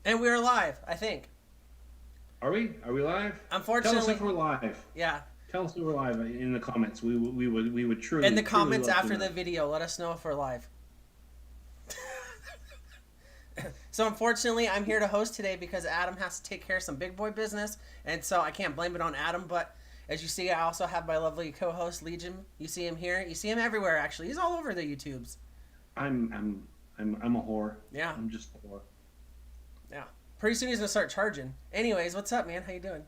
And we're live, I think. Are we? Are we live? Tell us Unfortunately, if we're live. yeah. Tell us if we're live in the comments. We would In the truly comments love to after know. the video, let us know if we're live. So unfortunately, I'm here to host today because Adam has to take care of some big boy business, and so I can't blame it on Adam. But as you see, I also have my lovely co-host Legion. You see him here. You see him everywhere. Actually, he's all over the YouTubes. I'm a whore. Yeah, I'm just a whore. yeah. Pretty soon he's gonna start charging. Anyways, what's up, man? How you doing?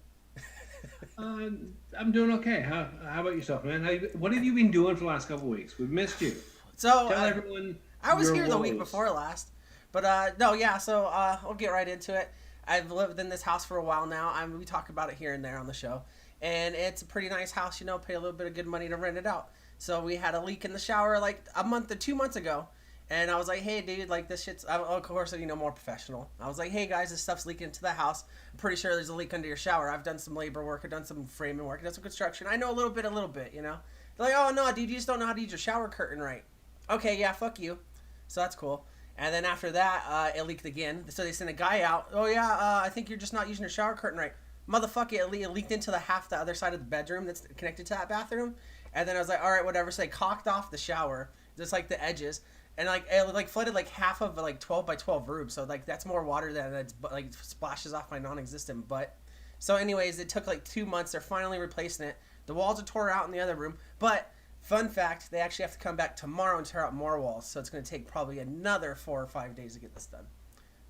Uh, I'm doing okay. How about yourself, man? What have you been doing for the last couple of weeks? We've missed you. So Tell everyone I was your here the week woes. before last, but no, yeah. So we'll get right into it. I've lived in this house for a while now. We talk about it here and there on the show, and it's a pretty nice house. You know, pay a little bit of good money to rent it out. So we had a leak in the shower like a month or 2 months ago, and I was like, "Hey, dude, like this shit's." Of course, you know, more professional. I was like, "Hey, guys, this stuff's leaking into the house. I'm pretty sure there's a leak under your shower. I've done some labor work. I've done some framing work. I've done some construction. I know a little bit. You know." They're like, "Oh no, dude, you just don't know how to use your shower curtain right." Okay, yeah, fuck you. So that's cool. And then after that, it leaked again. So they sent a guy out. Oh yeah, I think you're just not using your shower curtain right. Motherfucker, it leaked into the other side of the bedroom that's connected to that bathroom. And then I was like, all right, whatever. So they caulked off the shower, just like the edges, and like it like flooded like half of like 12 by 12 room. So like that's more water than it's like splashes off my non-existent butt. So anyways, it took like 2 months. They're finally replacing it. The walls are tore out in the other room, but fun fact, they actually have to come back tomorrow and tear out more walls, so it's going to take probably another 4 or 5 days to get this done.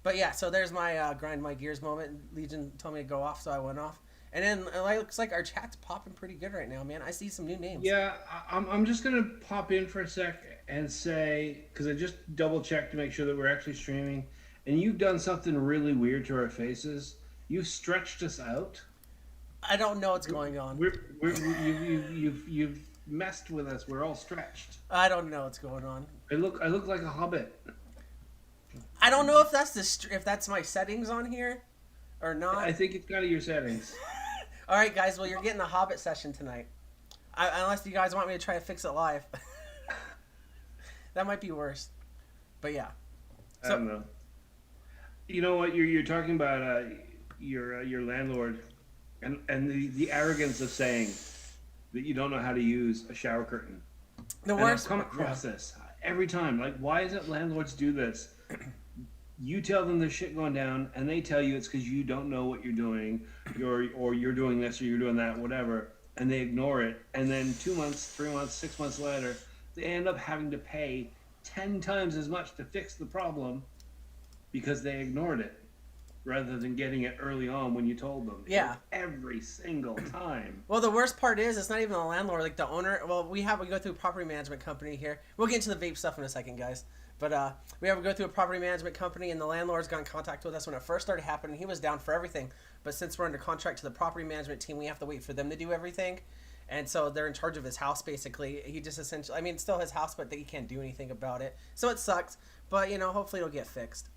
But yeah, so there's my grind my gears moment. Legion told me to go off, so I went off. And then it looks like our chat's popping pretty good right now, man. I see some new names. Yeah, I'm just gonna pop in for a sec and say because I just double checked to make sure that we're actually streaming, and you've done something really weird to our faces. You've stretched us out. I don't know what's going on. You've messed with us. We're all stretched. I don't know what's going on. I look like a hobbit. I don't know if if that's my settings on here or I not. think it's kind of your settings. All right, guys. Well, you're getting a Hobbit session tonight. Unless you guys want me to try to fix it live. That might be worse. But yeah. I So don't know. You know what? You're talking about your landlord and the arrogance of saying that you don't know how to use a shower curtain. the And I've worst. come Yeah. across this every time. Like, why is it landlords do this? You tell them there's shit going down, and they tell you it's because you don't know what you're doing, or you're doing this or you're doing that, whatever, and they ignore it. And then 2 months, 3 months, 6 months later, they end up having to pay 10 times as much to fix the problem because they ignored it rather than getting it early on when you told them. Yeah. Every single time. Well, the worst part is it's not even the landlord, like the owner. Well, we go through a property management company here. We'll get into the vape stuff in a second, guys. But we have to go through a property management company, and the landlord's got in contact with us when it first started happening. He was down for everything, but since we're under contract to the property management team, we have to wait for them to do everything. And so they're in charge of his house, basically. He just essentially, I mean, it's still his house, but he can't do anything about it. So it sucks, but you know, hopefully it'll get fixed.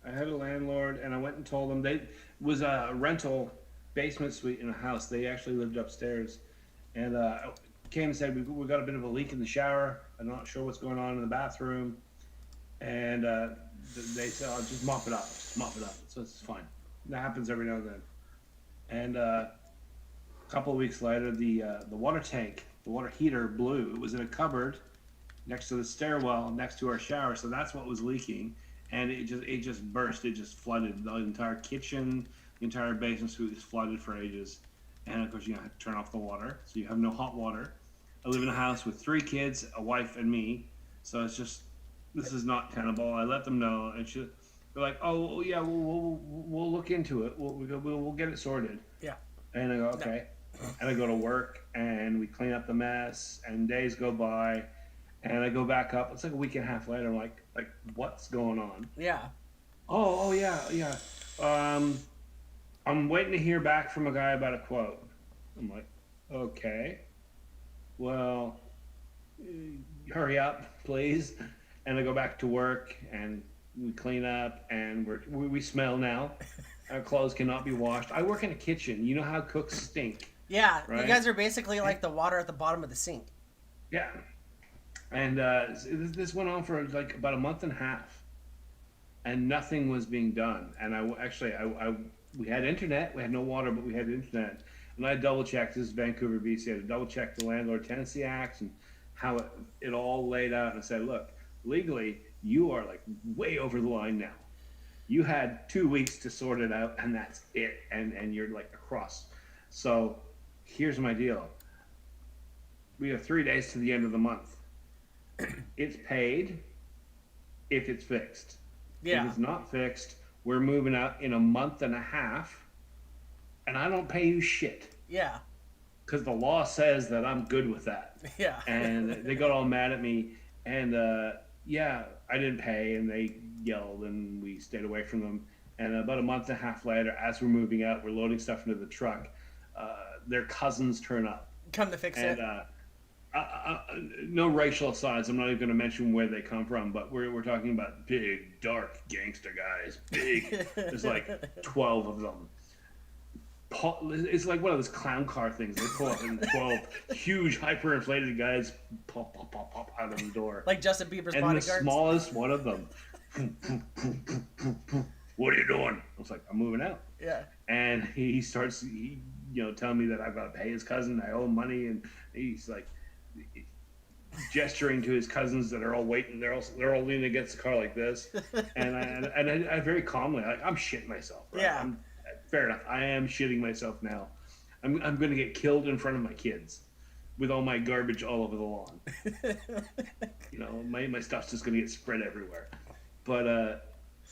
I had a landlord, and I went and told them they was a rental basement suite in a house. They actually lived upstairs, and came and said we got a bit of a leak in the shower. I'm not sure what's going on in the bathroom, and they said, "I'll just mop it up, just mop it up." So it's fine. That happens every now and then. And a couple of weeks later, the water tank, the water heater blew. It was in a cupboard next to the stairwell next to our shower, so that's what was leaking, and it just burst. It just flooded the entire kitchen, the entire basement suite was flooded for ages, and of course you have to turn off the water, so you have no hot water. I live in a house with 3 kids, a wife, and me, so it's just this is not tenable. I let them know, and they're like, "Oh yeah, we'll look into it. We'll get it sorted." Yeah. And I go, No. "Okay." And I go to work, and we clean up the mess, and days go by, and I go back up. It's like a week and a half later. I'm like, what's going on? Yeah. Oh, yeah, yeah. Um, I'm waiting to hear back from a guy about a quote. I'm like, okay, well, hurry up, please. And I go back to work, and we clean up, and we smell now. Our clothes cannot be washed. I work in a kitchen. You know how cooks stink, Yeah. You right? guys are basically like the water at the bottom of the sink. Yeah. And this went on for like about a month and a half. and nothing was being done. And we had internet. We had no water, but we had internet. And I double checked. This is Vancouver, BC. I had to double check the Landlord Tenancy Act and how it all laid out. And I said, look, legally, you are like way over the line now. You had 2 weeks to sort it out, and that's it. And you're like across. So here's my deal. We have 3 days to the end of the month. It's paid if it's fixed. Yeah. If it's not fixed, we're moving out in a month and a half, and I don't pay you shit. Yeah. Because the law says that I'm good with that. Yeah. And they got all mad at me, and yeah, I didn't pay, and they yelled, and we stayed away from them. And about a month and a half later, as we're moving out, we're loading stuff into the truck. Their cousins turn up. Come to fix and, it. No racial asides. I'm not even going to mention where they come from, but we're talking about big, dark gangster guys. Big. There's like 12 of them. It's like one of those clown car things. They pull up and 12 huge, hyperinflated guys pop out of the door. Like Justin Bieber's and bodyguards. And the smallest one of them. What are you doing? I was like, I'm moving out. Yeah. And he starts, telling me that I've got to pay his cousin. I owe him money, and he's like gesturing to his cousins that are all waiting. They're all leaning against the car like this, and I very calmly, like, I'm shitting myself. Right? Yeah. Fair enough. I am shitting myself now. I'm going to get killed in front of my kids with all my garbage all over the lawn. My stuff's just going to get spread everywhere. But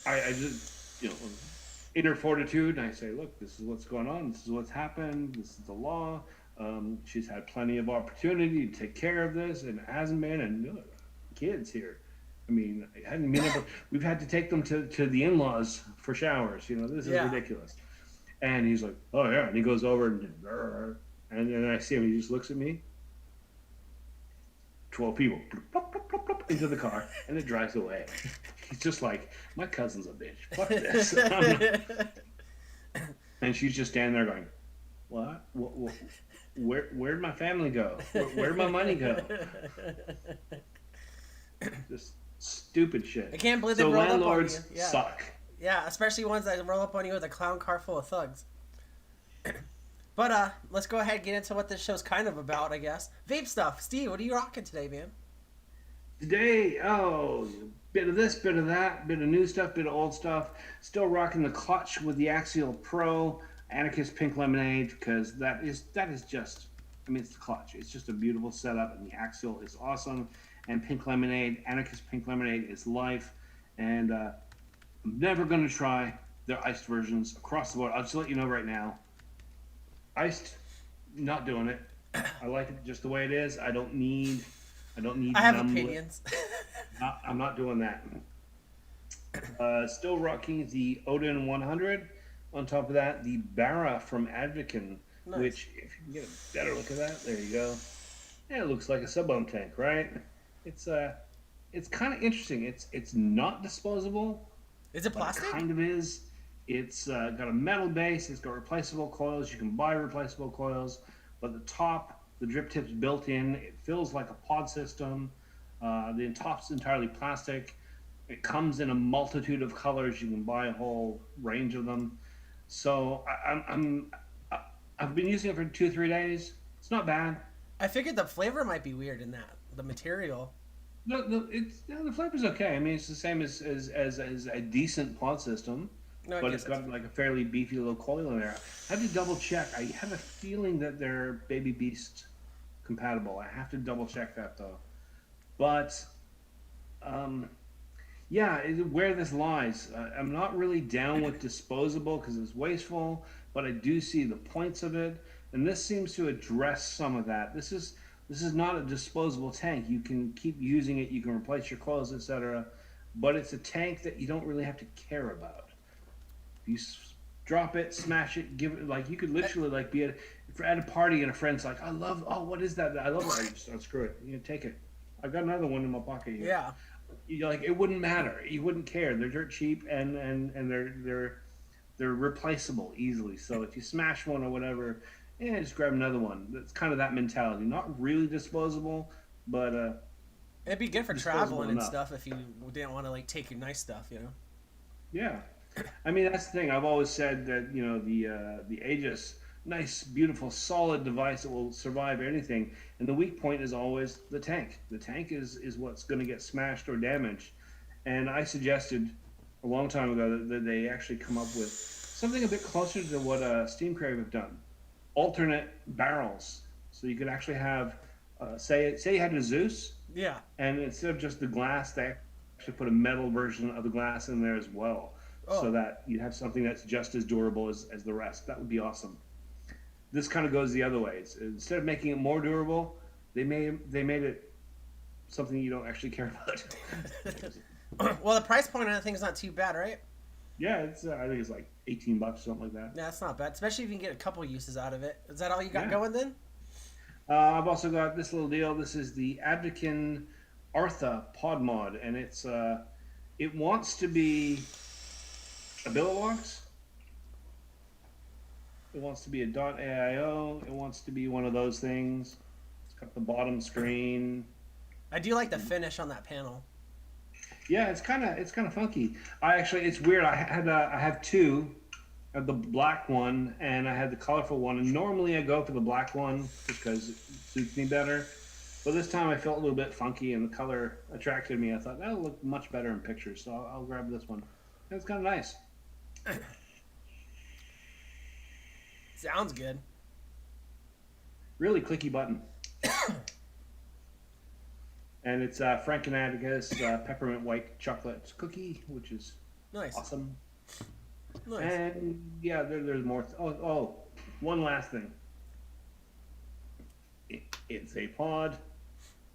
I just, inner fortitude, and I say, look, this is what's going on. This is what's happened. This is the law. She's had plenty of opportunity to take care of this, and it hasn't been. And kids here. I mean, I hadn't been able. We've had to take them to the in-laws for showers. This is ridiculous. And he's like, oh yeah, and he goes over and then I see him. He just looks at me. 12 people into the car, and it drives away. He's just like, my cousin's a bitch. Fuck this. And she's just standing there going, what? Where'd my family go? Where'd my money go? Just stupid shit. I can't believe they roll up on you. Landlords suck. Yeah, especially ones that roll up on you with a clown car full of thugs. But let's go ahead and get into what this show's kind of about, I guess. Vape stuff. Steve, what are you rocking today, man? Today, bit of this, bit of that, bit of new stuff, bit of old stuff. Still rocking the clutch with the Axial Pro Anarchist Pink Lemonade, because that is just, it's the clutch. It's just a beautiful setup, and the Axial is awesome. And Pink Lemonade, Anarchist Pink Lemonade is life. And I'm never going to try their iced versions across the board. I'll just let you know right now. Iced, not doing it. I like it just the way it is. I don't need. I have opinions. I'm not doing that. Still rocking the Odin 100. On top of that, the Barra from Advocan, nice. Which, if you can get a better look at that, there you go. Yeah, it looks like a sub-ohm tank, right? It's kind of interesting. It's not disposable. Is it plastic? It kind of is. It's got a metal base. It's got replaceable coils. You can buy replaceable coils, but the top, the drip tip's built in. It feels like a pod system. The top's entirely plastic. It comes in a multitude of colors. You can buy a whole range of them. So I've been using it for 2-3 days. It's not bad. I figured the flavor might be weird in that. The material. No, the flavor's okay. It's the same as a decent pod system. No, but it's got like a fairly beefy little coil in there. I have to double check. I have a feeling that they're Baby Beast compatible. I have to double check that though. But where this lies, I'm not really down with disposable because it's wasteful, but I do see the points of it, and this seems to address some of that. This is not a disposable tank. You can keep using it. You can replace your clothes, etc. But it's a tank that you don't really have to care about. You drop it, smash it, give it, like, you could literally like be at a party and a friend's like, what is that? I love it. I just unscrew it. Take it. I've got another one in my pocket here. Yeah. You're like, it wouldn't matter. You wouldn't care. They're dirt cheap and they're replaceable easily. So if you smash one or whatever, just grab another one. That's kind of that mentality. Not really disposable, but it'd be good for traveling and stuff if you didn't want to like take your nice stuff, Yeah, I mean that's the thing. I've always said that the Aegis, nice, beautiful, solid device that will survive anything, and the weak point is always the tank. The tank is what's going to get smashed or damaged, and I suggested a long time ago that they actually come up with something a bit closer to what Steam Crave have done, alternate barrels, so you could actually have, say you had a Zeus, Yeah. and instead of just the glass, they actually put a metal version of the glass in there as well, so Oh. that you have something that's just as durable as the rest. That would be awesome. This kind of goes the other way. Instead of making it more durable, they made it something you don't actually care about. Well, the price point on the thing's not too bad, right? Yeah, it's I think it's like $18, something like that. Yeah, it's not bad, especially if you can get a couple uses out of it. Is that all you got Yeah. going then? I've also got this little deal. This is the Advokin Artha Pod Mod, and it wants to be a bill of logs. It wants to be a .aio. It wants to be one of those things. It's got the bottom screen. I do like the finish on that panel. Yeah, it's kind of funky. It's weird. I have two. I have the black one and I had the colorful one. And normally I go for the black one because it suits me better. But this time I felt a little bit funky and the color attracted me. I thought that'll look much better in pictures, so I'll grab this one. And it's kind of nice. Sounds good. Really clicky button. And it's Frank and Atticus peppermint white chocolate cookie, which is Nice. awesome. Nice. And yeah, there's more. Oh, one last thing. It's a pod.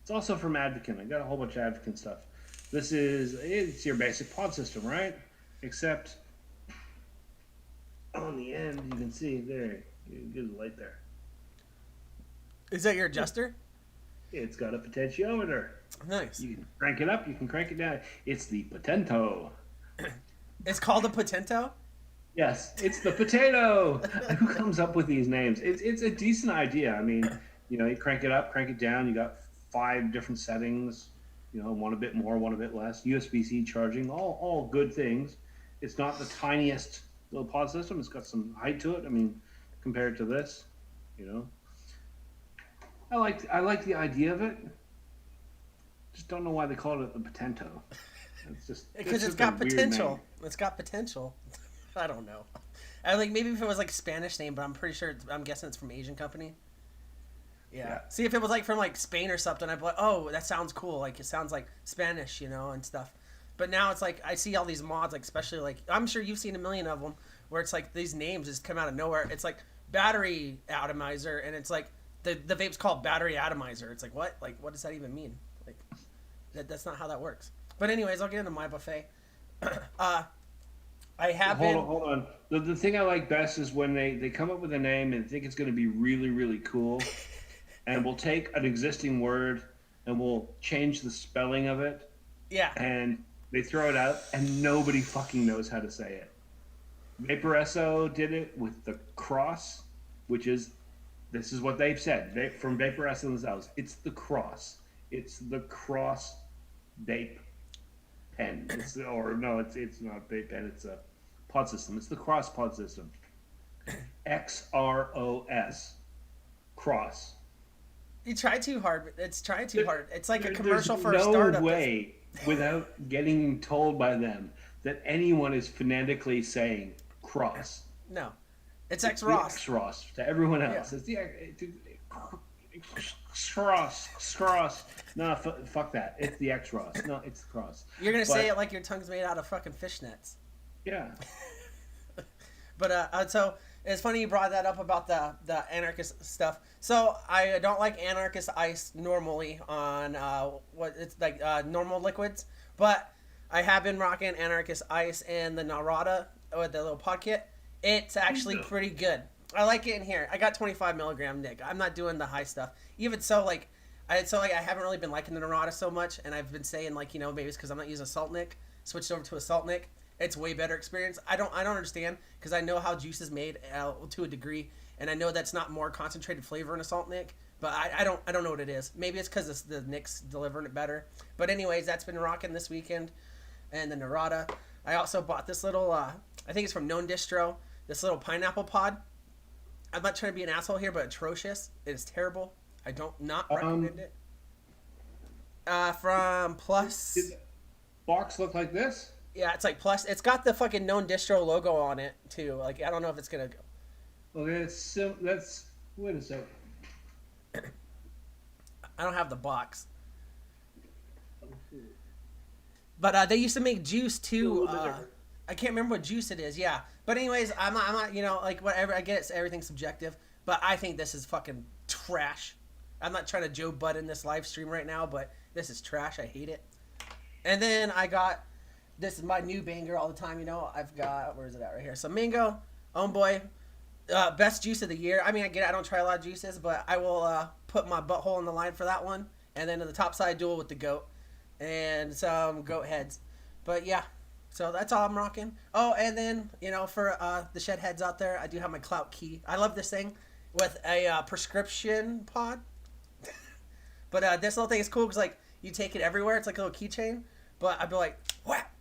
It's also from Advokin. I got a whole bunch of Advokin stuff. It's your basic pod system, right? Except on the end, you can see there. Good light there. Is that your adjuster? It's got a potentiometer. Nice. You can crank it up. You can crank it down. It's the Potento. It's called a Potento? Yes, it's the potato. Who comes up with these names? It's a decent idea. I mean, you crank it up, crank it down. You got 5 different settings. One a bit more, one a bit less. USB-C charging, all good things. It's not the tiniest little pod system. It's got some height to it. I mean, compared to this, I like the idea of it. Just don't know why they called it the Potento. It's just Because it's got potential. It's got potential. I don't know. Maybe if it was like a Spanish name, but I'm guessing it's from Asian company. Yeah. See, if it was from Spain or something, I'd be like, oh, that sounds cool. It sounds like Spanish, and stuff. But now it's I see all these mods, especially I'm sure you've seen a million of them, where it's these names just come out of nowhere. It's battery atomizer, and it's the vape's called battery atomizer. It's what? What does that even mean? That's not how that works. But anyways, I'll get into my buffet. I have Hold on. The thing I like best is when they come up with a name and think it's going to be really, really cool, and we'll take an existing word and we'll change the spelling of it. Yeah. And they throw it out, and nobody fucking knows how to say it. Vaporesso did it with the cross, which is, this is what they've said from Vaporesso themselves. It's the cross. It's the cross vape pen. It's not vape pen. It's a pod system. It's the cross pod system. XROS. Cross. You try too hard. It's trying too hard. It's like a commercial for a There's startup. no way, without getting told by them, that anyone is phonetically saying cross. No. It's The X-Ross. X-Ross to everyone else. Yeah. It's cross. No, fuck that. It's the X-Ross. No, it's the cross. You're going to say it like your tongue's made out of fucking fishnets. Yeah. But so it's funny you brought that up about the anarchist stuff. So I don't like anarchist ice normally on normal liquids, but I have been rocking anarchist ice and the Narada with the little pod kit. It's actually pretty good. I like it in here. I got 25 milligram Nick. I'm not doing the high stuff. Even so, I haven't really been liking the Narada so much, and I've been saying maybe it's because I'm not using a Salt Nick. Switched over to a Salt Nick. It's way better experience. I don't understand because I know how juice is made to a degree, and I know that's not more concentrated flavor in a Salt Nick. But I don't know what it is. Maybe it's because the Nick's delivering it better. But anyways, that's been rocking this weekend, and the Narada. I also bought this little, I think it's from Known Distro, this little pineapple pod. I'm not trying to be an asshole here, but atrocious. It is terrible. I don't not recommend it. From Plus. Did the box look like this? Yeah, it's like Plus. It's got the fucking Known Distro logo on it too. Like I don't know if it's gonna go. Okay, that's wait a second. I don't have the box. But they used to make juice too. I can't remember what juice it is. Yeah, but anyways, I'm not. You know, like whatever. I get everything's subjective, but I think this is fucking trash. I'm not trying to Joe Butt in this live stream right now, but this is trash. I hate it. And then I got, this is my new banger all the time. You know, I've got, where is it at right here? So mango, oh boy, best juice of the year. I mean, I get it. I don't try a lot of juices, but I will put my butthole on the line for that one. And then in the top side, duel with the goat and some goat heads. But yeah, so that's all I'm rocking. Oh, and then, you know, for the shed heads out there, I do have my clout key. I love this thing with a prescription pod. But this little thing is cool because, like, you take it everywhere. It's like a little keychain. But I'd be like, whack,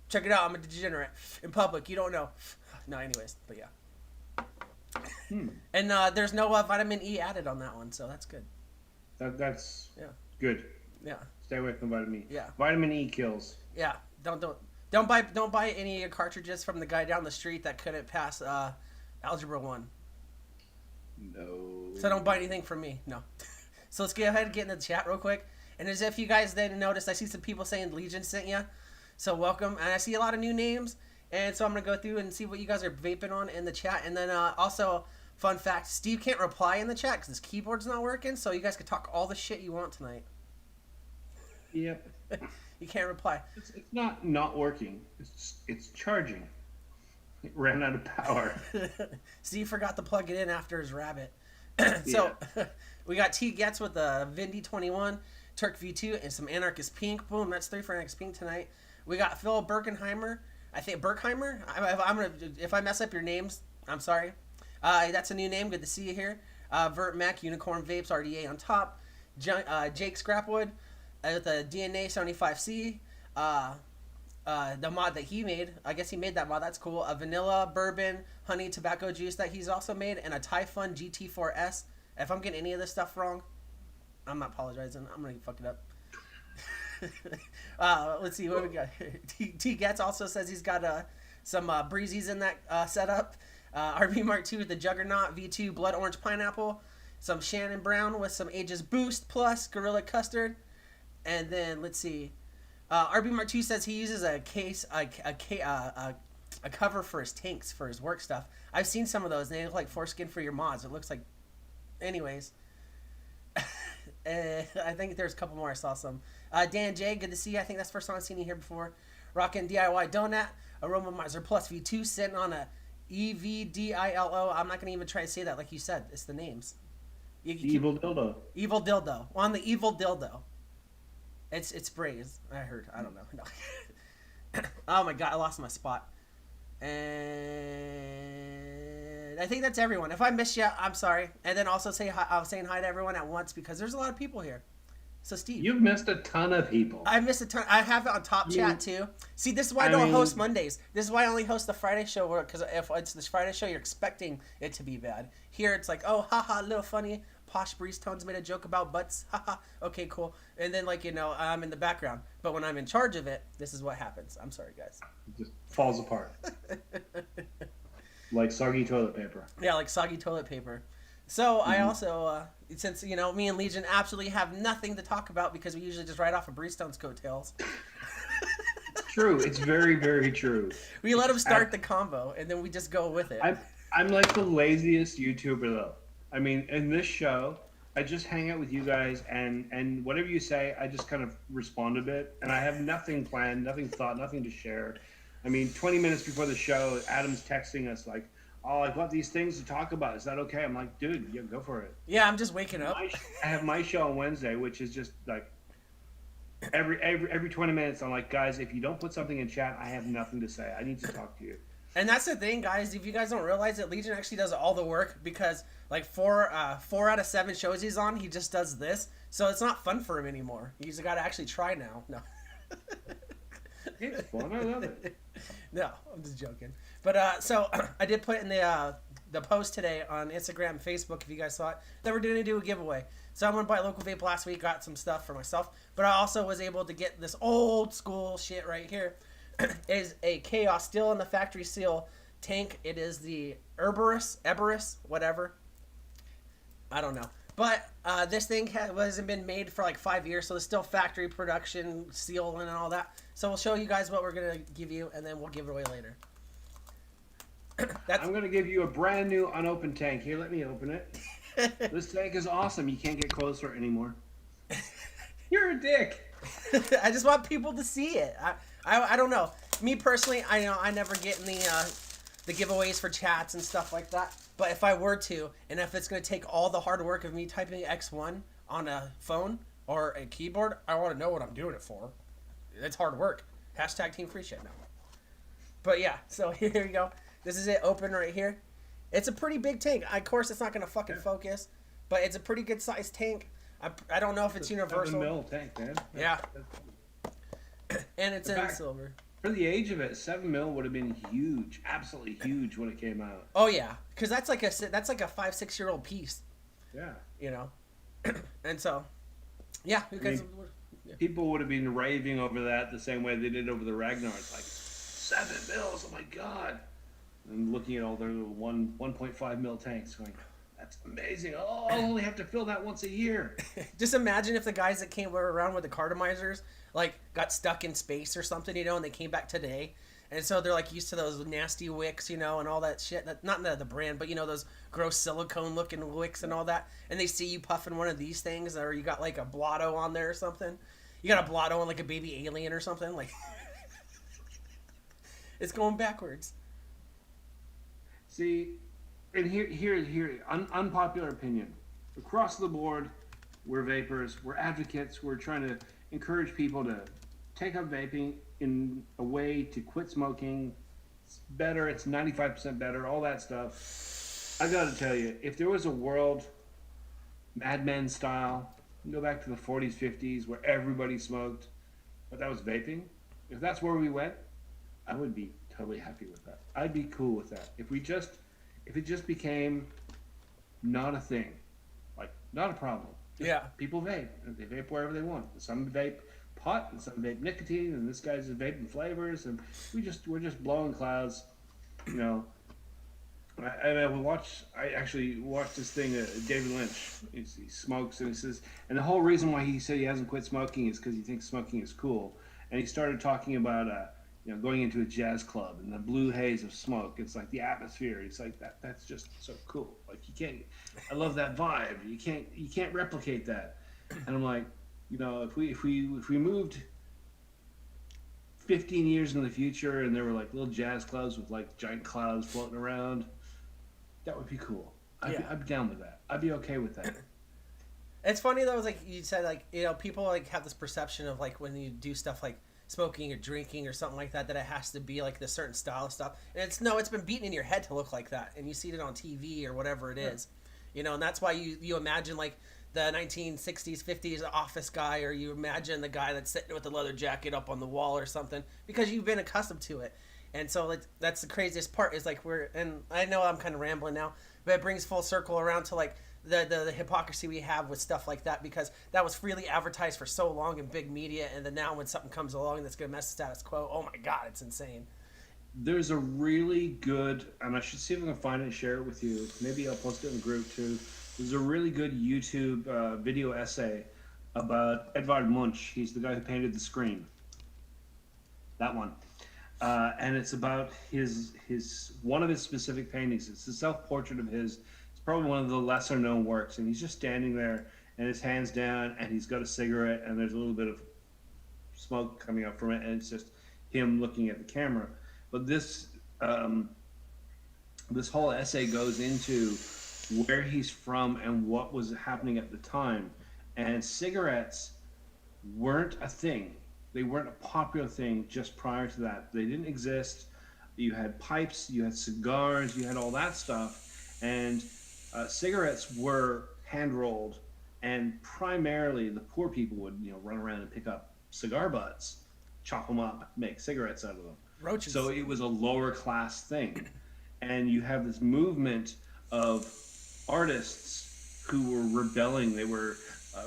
check it out. I'm a degenerate. In public, you don't know. No, anyways, but yeah. And there's no vitamin E added on that one, so that's good. That's yeah, good. Yeah. Stay away from vitamin E. Yeah. Vitamin E kills. Yeah. Don't buy any cartridges from the guy down the street that couldn't pass Algebra 1. No. So don't buy anything from me. No. So let's get ahead and get in the chat real quick. And as if you guys didn't notice, I see some people saying Legion sent you. So welcome. And I see a lot of new names. And so I'm going to go through and see what you guys are vaping on in the chat. And then also, fun fact, Steve can't reply in the chat because his keyboard's not working. So you guys can talk all the shit you want tonight. Yep. You can't reply. It's not working. It's charging. It ran out of power. Steve forgot to plug it in after his rabbit. So we got T Getz with the Vindy 21, Turk V2, and some Anarchist Pink. Boom, that's 3 for Anarchist Pink tonight. We got Phil Birkenheimer. I think Berkheimer. If I mess up your names, I'm sorry. That's a new name. Good to see you here. Vert Mac, Unicorn Vapes, RDA on top. Jake Scrapwood with the DNA 75C. The mod that he made, I guess he made that mod, that's cool. A vanilla, bourbon, honey, tobacco juice that he's also made, and a Typhon GT4S. If I'm getting any of this stuff wrong, I'm not apologizing. I'm going to fuck it up. Let's see, what do we got here? T Getz also says he's got some breezies in that setup. RB Mark II with the Juggernaut, V2 Blood Orange Pineapple, some Shannon Brown with some Aegis Boost plus Gorilla Custard. And then, let's see. RB Mark II says he uses a cover for his tanks for his work stuff. I've seen some of those, and they look like foreskin for your mods. It looks like, anyways. I think there's a couple more. I saw some. Dan J, good to see you. I think that's the first time I've seen you here before. Rockin' DIY Donut, Aroma Miser Plus V2, sitting on a EVDILO. I'm not gonna even try to say that like you said. It's the names. Evil dildo. Evil dildo. On the evil dildo. It's Braze. I heard. I don't know. No. Oh my god, I lost my spot. And I think that's everyone. If I missed you, I'm sorry. And then also say hi. I'm saying hi to everyone at once because there's a lot of people here. So Steve, you've missed a ton of people. I missed a ton. I have it on top chat too. See, this is why I don't host Mondays. This is why I only host the Friday show. Because if it's this Friday show, you're expecting it to be bad. Here, it's like, oh, haha, little funny. Posh Breeze Tones made a joke about butts. Haha. Okay, cool. And then, like, you know, I'm in the background. But when I'm in charge of it, this is what happens. I'm sorry, guys. It just falls apart. Like soggy toilet paper. Yeah, like soggy toilet paper. So I also, since, you know, me and Legion absolutely have nothing to talk about because we usually just ride off of Breeze Tones' coattails. True. It's very, very true. We let them start the combo, and then we just go with it. I'm like the laziest YouTuber, though. I mean, in this show, I just hang out with you guys, and whatever you say, I just kind of respond a bit. And I have nothing planned, nothing thought, nothing to share. I mean, 20 minutes before the show, Adam's texting us like, oh, I've got these things to talk about. Is that okay? I'm like, dude, yeah, go for it. Yeah, I'm just waking up. I have my show on Wednesday, which is just like every 20 minutes. I'm like, guys, if you don't put something in chat, I have nothing to say. I need to talk to you. And that's the thing, guys. If you guys don't realize it, Legion actually does all the work because like four out of 7 shows he's on, he just does this. So it's not fun for him anymore. He's got to actually try now. No. It's fun. I love it. No, I'm just joking. But so I did put in the post today on Instagram and Facebook, if you guys saw it, that we're going to do a giveaway. So I went by local vape last week, got some stuff for myself, but I also was able to get this old school shit right here. It is a Chaos, still in the factory seal tank. It is the Eberus, whatever. I don't know. But this thing hasn't been made for like 5 years, so it's still factory production, seal, and all that. So we'll show you guys what we're going to give you, and then we'll give it away later. I'm going to give you a brand new unopened tank. Here, let me open it. This tank is awesome. You can't get closer anymore. You're a dick. I just want people to see it. I don't know. Me personally, I never get in the giveaways for chats and stuff like that. But if I were to, and if it's going to take all the hard work of me typing X1 on a phone or a keyboard, I want to know what I'm doing it for. It's hard work. Hashtag Team Free Shit now. But yeah, so here you go. This is it open right here. It's a pretty big tank. Of course, it's not going to fucking focus, but it's a pretty good sized tank. I don't know if it's universal. 7 mil tank, man. Yeah. And it's in silver. For the age of it, 7 mil would have been huge, absolutely huge when it came out. Oh yeah, because that's like a 5-6 year old piece. Yeah. You know, and so, yeah, because people would have been raving over that the same way they did over the Ragnar. It's like 7 mils, oh my god! And looking at all their little 1.5 mil tanks, going, that's amazing. Oh, I'll only have to fill that once a year. Just imagine if the guys that were around with the cartomizers like got stuck in space or something, you know, and they came back today, and so they're like used to those nasty wicks, you know, and all that shit. Not the brand, but you know, those gross silicone looking wicks and all that. And they see you puffing one of these things, or you got like a blotto on there or something. You got a blotto on like a baby alien or something. Like it's going backwards. See, and here, unpopular opinion. Across the board, we're vapors, we're advocates, we're trying to encourage people to take up vaping in a way to quit smoking. It's better, it's 95% better, all that stuff. I gotta tell you, if there was a world, Mad Men style, go back to the 40s, 50s, where everybody smoked, but that was vaping, if that's where we went, I would be totally happy with that. I'd be cool with that. If it just became not a thing, like not a problem. Yeah. People vape. They vape wherever they want. Some vape pot, and some vape nicotine, and this guy's vaping flavors, and we're just blowing clouds. You know. I actually watched this thing. David Lynch. He smokes, and he says, and the whole reason why he said he hasn't quit smoking is because he thinks smoking is cool. And he started talking about going into a jazz club and the blue haze of smoke. It's like the atmosphere. It's like that's just so cool. Like you can't. I love that vibe. You can't replicate that. And I'm like, if we moved 15 years in the future and there were like little jazz clubs with like giant clouds floating around, that would be cool. I'd be down with that. I'd be okay with that. It's funny though, like you said, like people like have this perception of like when you do stuff like smoking or drinking or something like that, that it has to be like this certain style of stuff. And it's been beaten in your head to look like that, and you see it on TV or whatever it is, and that's why you imagine like the 1960s, 50s office guy, or you imagine the guy that's sitting with the leather jacket up on the wall or something, because you've been accustomed to it. And so that's the craziest part is like and I know I'm kind of rambling now, but it brings full circle around to like the hypocrisy we have with stuff like that, because that was freely advertised for so long in big media, and then now when something comes along that's going to mess the status quo, oh my god, it's insane. There's a really good, and I should see if I can find it and share it with you. Maybe I'll post it in the group too. There's a really good YouTube video essay about Edvard Munch. He's the guy who painted The Scream. That one. And it's about his one of his specific paintings. It's a self-portrait of his. It's probably one of the lesser known works. And he's just standing there and his hand's down and he's got a cigarette and there's a little bit of smoke coming up from it, and it's just him looking at the camera. But this whole essay goes into where he's from and what was happening at the time. And cigarettes weren't a thing. They weren't a popular thing just prior to that. They didn't exist. You had pipes, you had cigars, you had all that stuff. And cigarettes were hand-rolled, and primarily the poor people would run around and pick up cigar butts, chop them up, make cigarettes out of them. Roaches. So it was a lower class thing. And you have this movement of artists who were rebelling. They were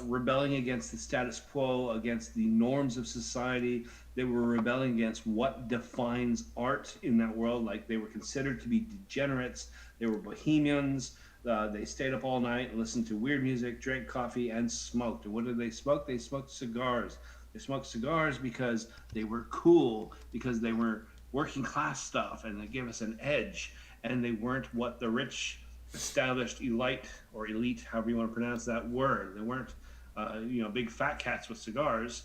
rebelling against the status quo, against the norms of society. They were rebelling against what defines art in that world. Like, they were considered to be degenerates. They were bohemians. They stayed up all night and listened to weird music, drank coffee, and smoked. And what did they smoke? They smoked cigars. They smoked cigars because they were cool, because they were working class stuff, and they gave us an edge. And they weren't what the rich, established elite, or elite, however you want to pronounce that word. They weren't, big fat cats with cigars.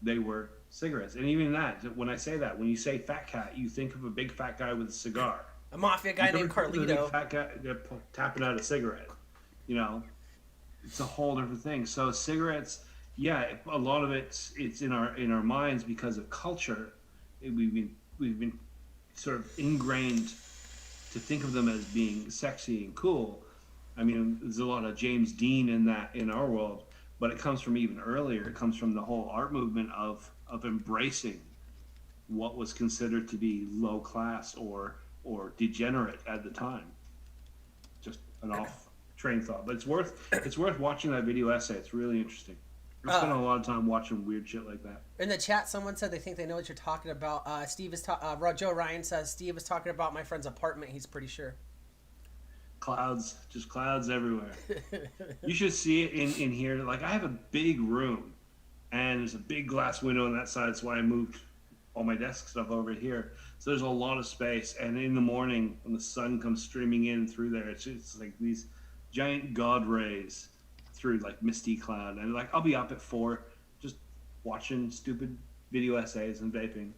They were cigarettes. And even that, when I say that, when you say fat cat, you think of a big fat guy with a cigar. A mafia guy named Carlito. Fat guy tapping out a cigarette. It's a whole different thing. So cigarettes, yeah, a lot of it's in our minds because of culture. We've been sort of ingrained to think of them as being sexy and cool. I mean, there's a lot of James Dean in our world, but it comes from even earlier. It comes from the whole art movement of embracing what was considered to be low class or degenerate at the time. Just an off train thought, but it's worth watching that video essay. It's really interesting. I spent a lot of time watching weird shit like that. In the chat, someone said they think they know what you're talking about. Joe Ryan says Steve is talking about my friend's apartment. He's pretty sure. Clouds, just clouds everywhere. You should see it in here. Like, I have a big room, and there's a big glass window on that side. That's why I moved all my desk stuff over here. So there's a lot of space. And in the morning, when the sun comes streaming in through there, it's like these giant God rays through like misty cloud, and like I'll be up at 4 just watching stupid video essays and vaping,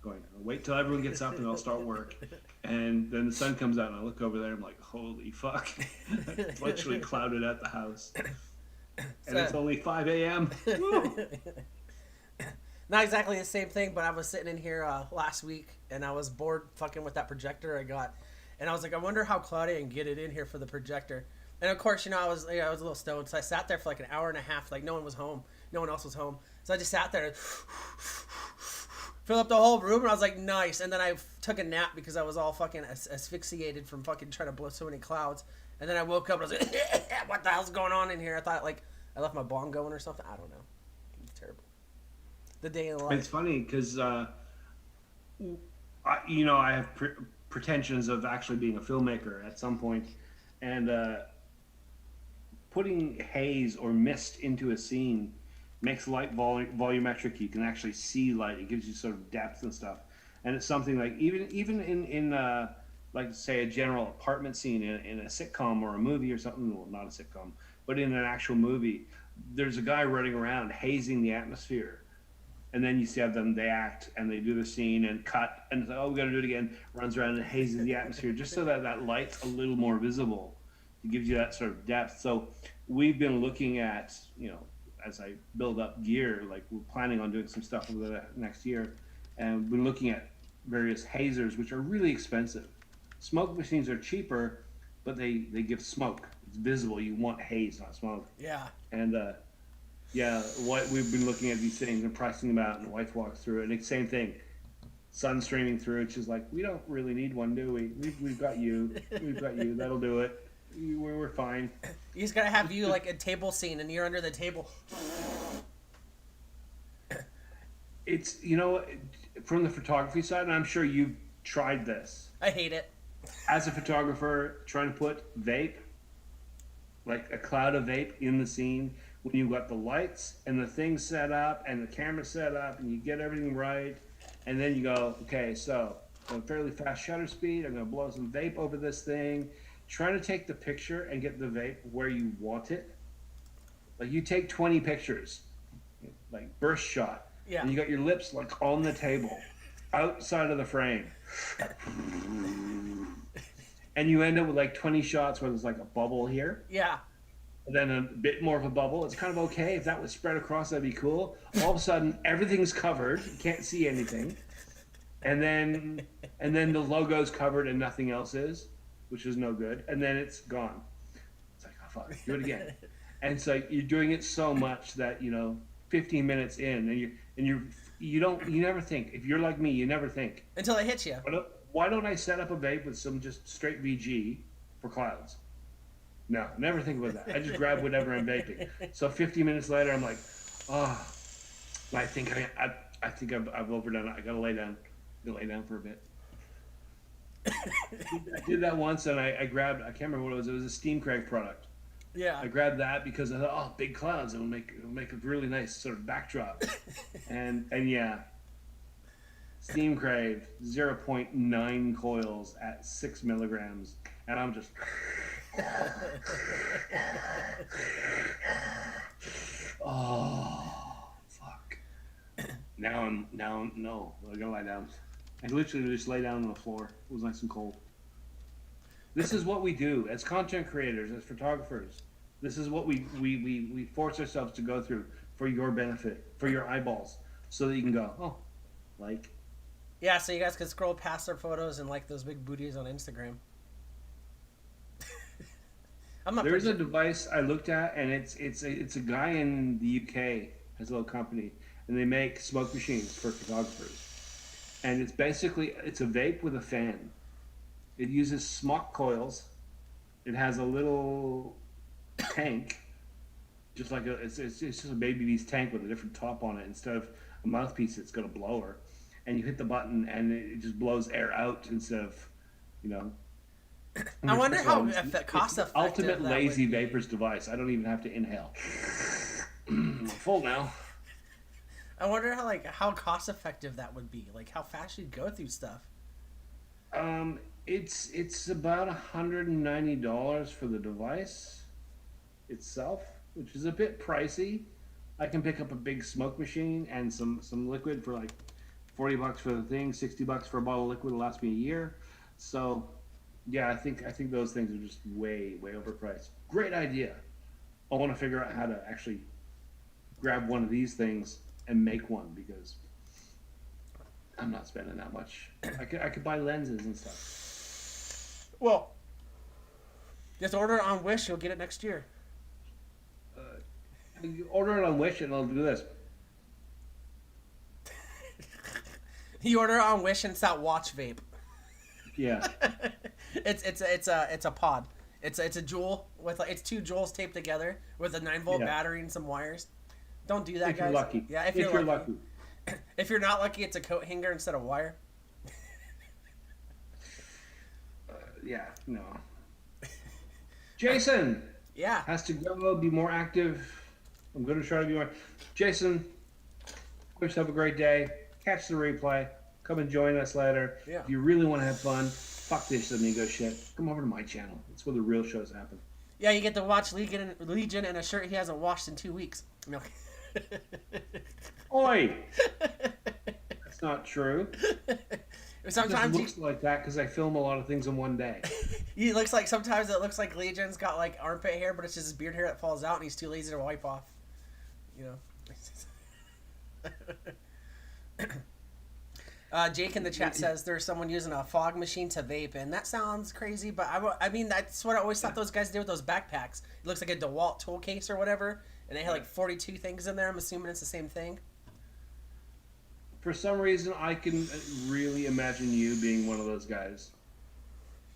going, I'll wait till everyone gets up and I'll start work. And then the sun comes out and I look over there, I'm like, holy fuck. It's literally clouded at the house, and it's only 5 a.m. Not exactly the same thing, but I was sitting in here last week and I was bored fucking with that projector I got, and I was like, I wonder how cloudy I can get it in here for the projector. And of course, I was a little stoned, so I sat there for like an hour and a half, like no one was home, no one else was home. So I just sat there and filled up the whole room, and I was like, nice. And then I took a nap because I was all fucking asphyxiated from fucking trying to blow so many clouds. And then I woke up and I was like, what the hell's going on in here? I thought like I left my bong going or something. I don't know. It's terrible. The day in the life. It's funny because, I have pretensions of actually being a filmmaker at some point, and putting haze or mist into a scene makes light volumetric. You can actually see light. It gives you sort of depth and stuff. And it's something like even in like say a general apartment scene in a sitcom or a movie or something. Well, not a sitcom, but in an actual movie, there's a guy running around hazing the atmosphere. And then you see them, they act and they do the scene and cut and it's like, oh, we got to do it again. Runs around and hazes the atmosphere just so that light's a little more visible. It gives you that sort of depth. So we've been looking at, as I build up gear, like we're planning on doing some stuff over the next year, and we've been looking at various hazers, which are really expensive. Smoke machines are cheaper, but they give smoke. It's visible. You want haze, not smoke. Yeah. And what we've been looking at these things and pricing them out, and the wife walks through it, and it's the same thing. Sun streaming through it. She's like, we don't really need one, do we? We've got you. We've got you. That'll do it. We're fine. You just gotta have you like a table scene and you're under the table. It's, from the photography side, and I'm sure you've tried this. I hate it. As a photographer, trying to put vape, like a cloud of vape in the scene, when you've got the lights and the thing set up and the camera set up and you get everything right, and then you go, okay, so a fairly fast shutter speed, I'm gonna blow some vape over this thing. Trying to take the picture and get the vape where you want it. Like you take 20 pictures, like burst shot, and you got your lips like on the table, outside of the frame. And you end up with like 20 shots where there's like a bubble here. Yeah. And then a bit more of a bubble. It's kind of okay. If that was spread across, that'd be cool. All of a sudden, everything's covered. You can't see anything. And then the logo's covered and nothing else is, which is no good. And then it's gone. It's like, oh fuck, do it again. And it's like you're doing it so much that 15 minutes in, and you're You never think. If you're like me, you never think. Until it hits you. Why don't I set up a vape with some just straight VG for clouds? No, never think about that. I just grab whatever I'm vaping. So 50 minutes later, I'm like, oh, I think I've overdone it. I gotta lay down. Lay down for a bit. I did that once, and I grabbed. I can't remember what it was. It was a Steam Crave product. Yeah. I grabbed that because I thought, oh, big clouds. It'll make a really nice sort of backdrop. and yeah, Steam Crave 0.9 coils at 6 milligrams, and I'm just. Oh, fuck. Now no. I gotta lie down. I literally just lay down on the floor. It was nice and cold. This is what we do as content creators, as photographers. This is what we force ourselves to go through for your benefit, for your eyeballs, so that you can go, oh, like. Yeah, so you guys can scroll past their photos and like those big booties on Instagram. There's a device I looked at, and it's a guy in the UK, has a little company, and they make smoke machines for photographers. And it's a vape with a fan. It uses smock coils. It has a little tank, just like it's just a baby bee's tank with a different top on it. Instead of a mouthpiece, it's got a blower, and you hit the button, and it just blows air out instead of, you know. I wonder how cost effective. Ultimate lazy vapors device. I don't even have to inhale. Full now. I wonder how cost effective that would be. Like how fast you'd go through stuff. It's about $190 for the device itself, which is a bit pricey. I can pick up a big smoke machine and some liquid for like $40 for the thing, $60 for a bottle of liquid will last me a year. So yeah, I think those things are just way overpriced. Great idea. I want to figure out how to actually grab one of these things and make one, because I'm not spending that much. I could buy lenses and stuff. Well, just order it on Wish. You'll get it next year. You order it on Wish and I'll do this. You order it on Wish and it's that watch vape. Yeah. it's a pod. It's a jewel with it's 2 jewels taped together with a 9-volt battery and some wires. Don't do that, if guys. You're lucky. Yeah, if you're lucky. If you're not lucky, it's a coat hanger instead of wire. Yeah, no. Jason. Yeah. Has to go, be more active. I'm going to try to be more. Jason, wish you have a great day. Catch the replay. Come and join us later. Yeah. If you really want to have fun, fuck this Amigo shit. Come over to my channel. That's where the real shows happen. Yeah, you get to watch Legion in a shirt he hasn't washed in 2 weeks. No. Oi! That's not true. Sometimes it looks like that because I film a lot of things in one day. He looks like sometimes it looks like Legion's got like armpit hair, but it's just his beard hair that falls out, and he's too lazy to wipe off. You know. Jake in the chat says there's someone using a fog machine to vape, and that sounds crazy, but I mean that's what I always thought those guys did with those backpacks. It looks like a DeWalt tool case or whatever, and they had like 42 things in there. I'm assuming it's the same thing. For some reason, I can really imagine you being one of those guys.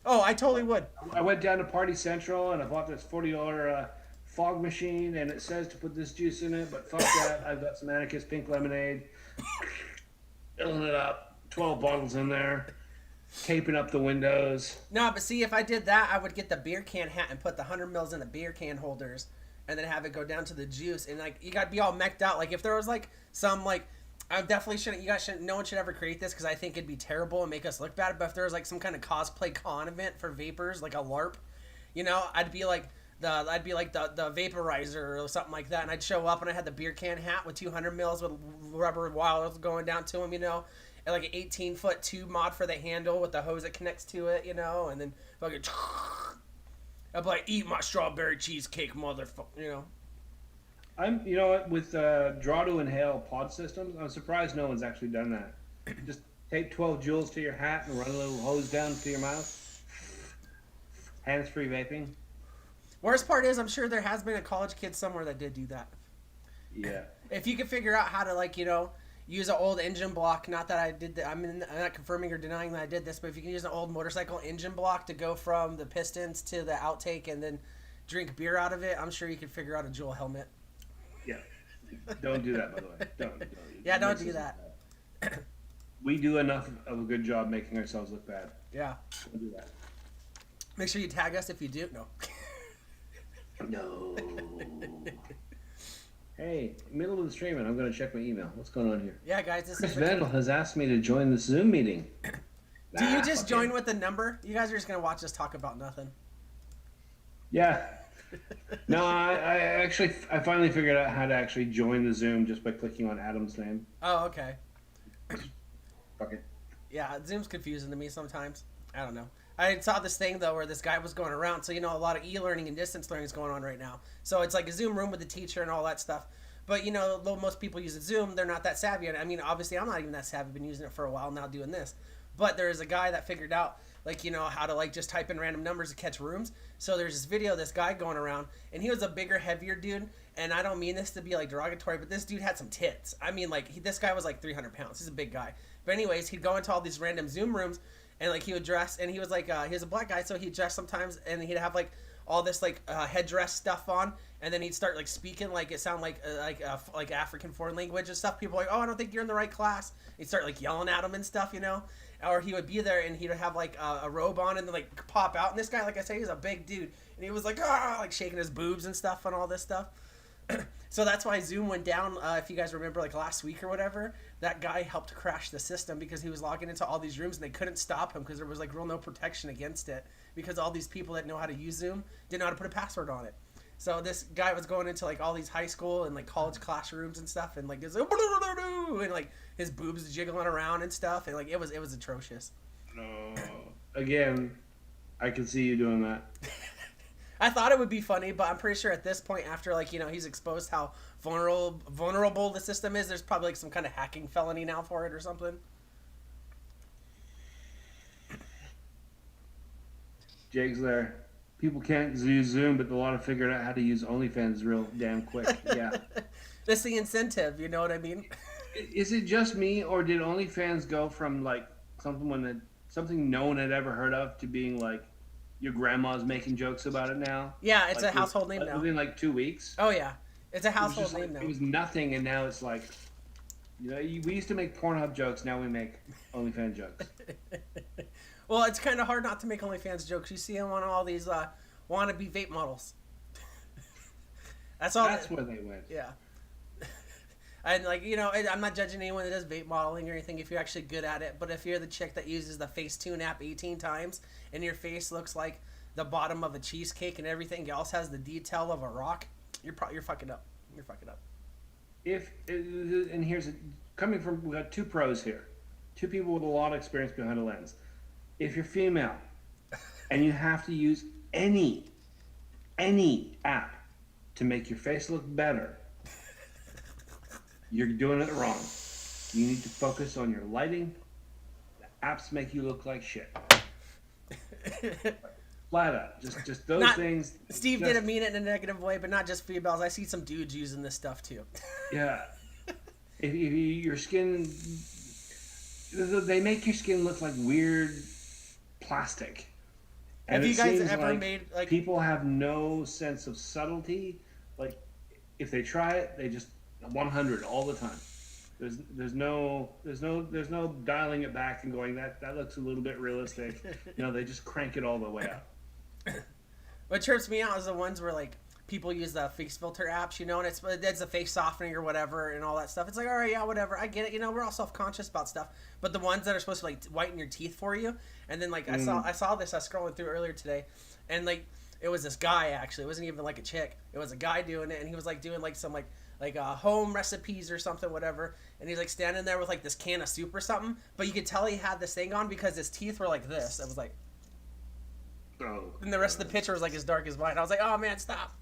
Oh, I totally would. I went down to Party Central and I bought this $40 fog machine, and it says to put this juice in it, but fuck that. I've got some Anarchist pink lemonade. Filling it up. 12 bottles in there. Taping up the windows. No, but see, if I did that, I would get the beer can hat and put the 100 mils in the beer can holders, and then have it go down to the juice. And like, you gotta be all meched out. Like, if there was like some like, I definitely shouldn't. You guys shouldn't. No one should ever create this because I think it'd be terrible and make us look bad. But if there was like some kind of cosplay con event for vapors, like a LARP, you know, I'd be like the vaporizer or something like that, and I'd show up and I had the beer can hat with 200 mils with rubber wires going down to them, you know, and like an 18-foot tube mod for the handle with the hose that connects to it, you know, and then fucking, I'd be like, eat my strawberry cheesecake, motherfucker, you know. You know what, with draw to inhale pod systems, I'm surprised no one's actually done that. Just tape 12 joules to your hat and run a little hose down to your mouth. Hands-free vaping. Worst part is, I'm sure there has been a college kid somewhere that did do that. Yeah. If you could figure out how to, like, you know, use an old engine block. Not that I did that. I'm not confirming or denying that I did this, but if you can use an old motorcycle engine block to go from the pistons to the outtake and then drink beer out of it, I'm sure you could figure out a Jewel helmet. Yeah. Don't do that, by the way. Don't. Yeah, don't do that. We do enough of a good job making ourselves look bad. Yeah. Don't do that. Make sure you tag us if you do. No. No. Hey, middle of the stream, and I'm going to check my email. What's going on here? Yeah, guys, this Chris is Vandal has asked me to join the Zoom meeting. Do you just join with the number? You guys are just going to watch us talk about nothing. Yeah. No, I finally figured out how to actually join the Zoom just by clicking on Adam's name. Oh, okay. Okay. Yeah, Zoom's confusing to me sometimes. I don't know. I saw this thing, though, where this guy was going around. So, a lot of e-learning and distance learning is going on right now. So it's like a Zoom room with the teacher and all that stuff. But, though most people use Zoom, they're not that savvy. I mean, obviously, I'm not even that savvy. I've been using it for a while now doing this. But there is a guy that figured out, how to, just type in random numbers to catch rooms. So there's this video of this guy going around, and he was a bigger, heavier dude. And I don't mean this to be, derogatory, but this dude had some tits. I mean, this guy was, 300 pounds. He's a big guy. But anyways, he'd go into all these random Zoom rooms, and he would dress, and he was he was a black guy, so he'd dress sometimes, and he'd have all this headdress stuff on, and then he'd start speaking it sound like African foreign language and stuff. People were like, oh, I don't think you're in the right class. He'd start yelling at him and stuff, or he would be there and he'd have a robe on and then pop out. And this guy, like I say, he's a big dude, and he was shaking his boobs and stuff and all this stuff. So that's why Zoom went down. If you guys remember, last week or whatever, that guy helped crash the system because he was logging into all these rooms and they couldn't stop him because there was real no protection against it because all these people that know how to use Zoom didn't know how to put a password on it. So this guy was going into all these high school and college classrooms and stuff, and and his boobs jiggling around and stuff, and it was atrocious. No, again, I can see you doing that. I thought it would be funny, but I'm pretty sure at this point, after he's exposed how vulnerable the system is, there's probably some kind of hacking felony now for it or something. Jake's there. People can't use Zoom, but a lot have figured out how to use OnlyFans real damn quick. Yeah. That's the incentive, you know what I mean? Is it just me, or did OnlyFans go from something no one had ever heard of to being your grandma's making jokes about it now? Yeah, it's a household name now. Within 2 weeks. Oh yeah, it's a household name now. It was nothing, and now it's we used to make Pornhub jokes. Now we make OnlyFans jokes. Well, it's kind of hard not to make OnlyFans jokes. You see them on all these wannabe vape models. That's where they went. Yeah. And I'm not judging anyone that does vape modeling or anything if you're actually good at it. But if you're the chick that uses the Facetune app 18 times and your face looks like the bottom of a cheesecake and everything else has the detail of a rock, you're fucking up. You're fucking up. We got two pros here, two people with a lot of experience behind a lens. If you're female and you have to use any app to make your face look better, you're doing it wrong. You need to focus on your lighting. The apps make you look like shit. Flat out. Just those things. Steve didn't mean it in a negative way, but not just females. I see some dudes using this stuff too. Yeah. If your skin, they make your skin look like weird plastic. And have you guys ever made people have no sense of subtlety? If they try it, they just 100 all the time. There's no dialing it back and going that looks a little bit realistic. They just crank it all the way up. What trips me out is the ones where people use the face filter apps, and it's a face softening or whatever and all that stuff. It's all right, yeah, whatever. I get it. We're all self-conscious about stuff. But the ones that are supposed to whiten your teeth for you, and then I saw this. I was scrolling through earlier today, and it was this guy actually. It wasn't even a chick. It was a guy doing it, and he was doing some home recipes or something, whatever. And he's standing there with this can of soup or something. But you could tell he had this thing on because his teeth were like this. It was oh. And the rest of the picture was as dark as mine. I was like, oh man, stop.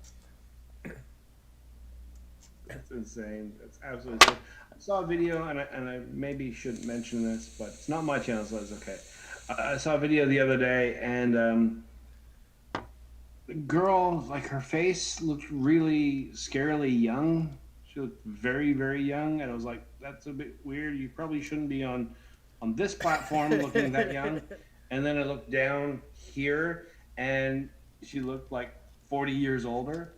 That's insane. That's absolutely insane. I saw a video, and I maybe shouldn't mention this, but it's not my channel, so it's okay. I saw a video the other day, and the girl, her face looked really scarily young. She looked very, very young, and I was like, "That's a bit weird. You probably shouldn't be on this platform looking that young." And then I looked down here, and she looked like 40 years older,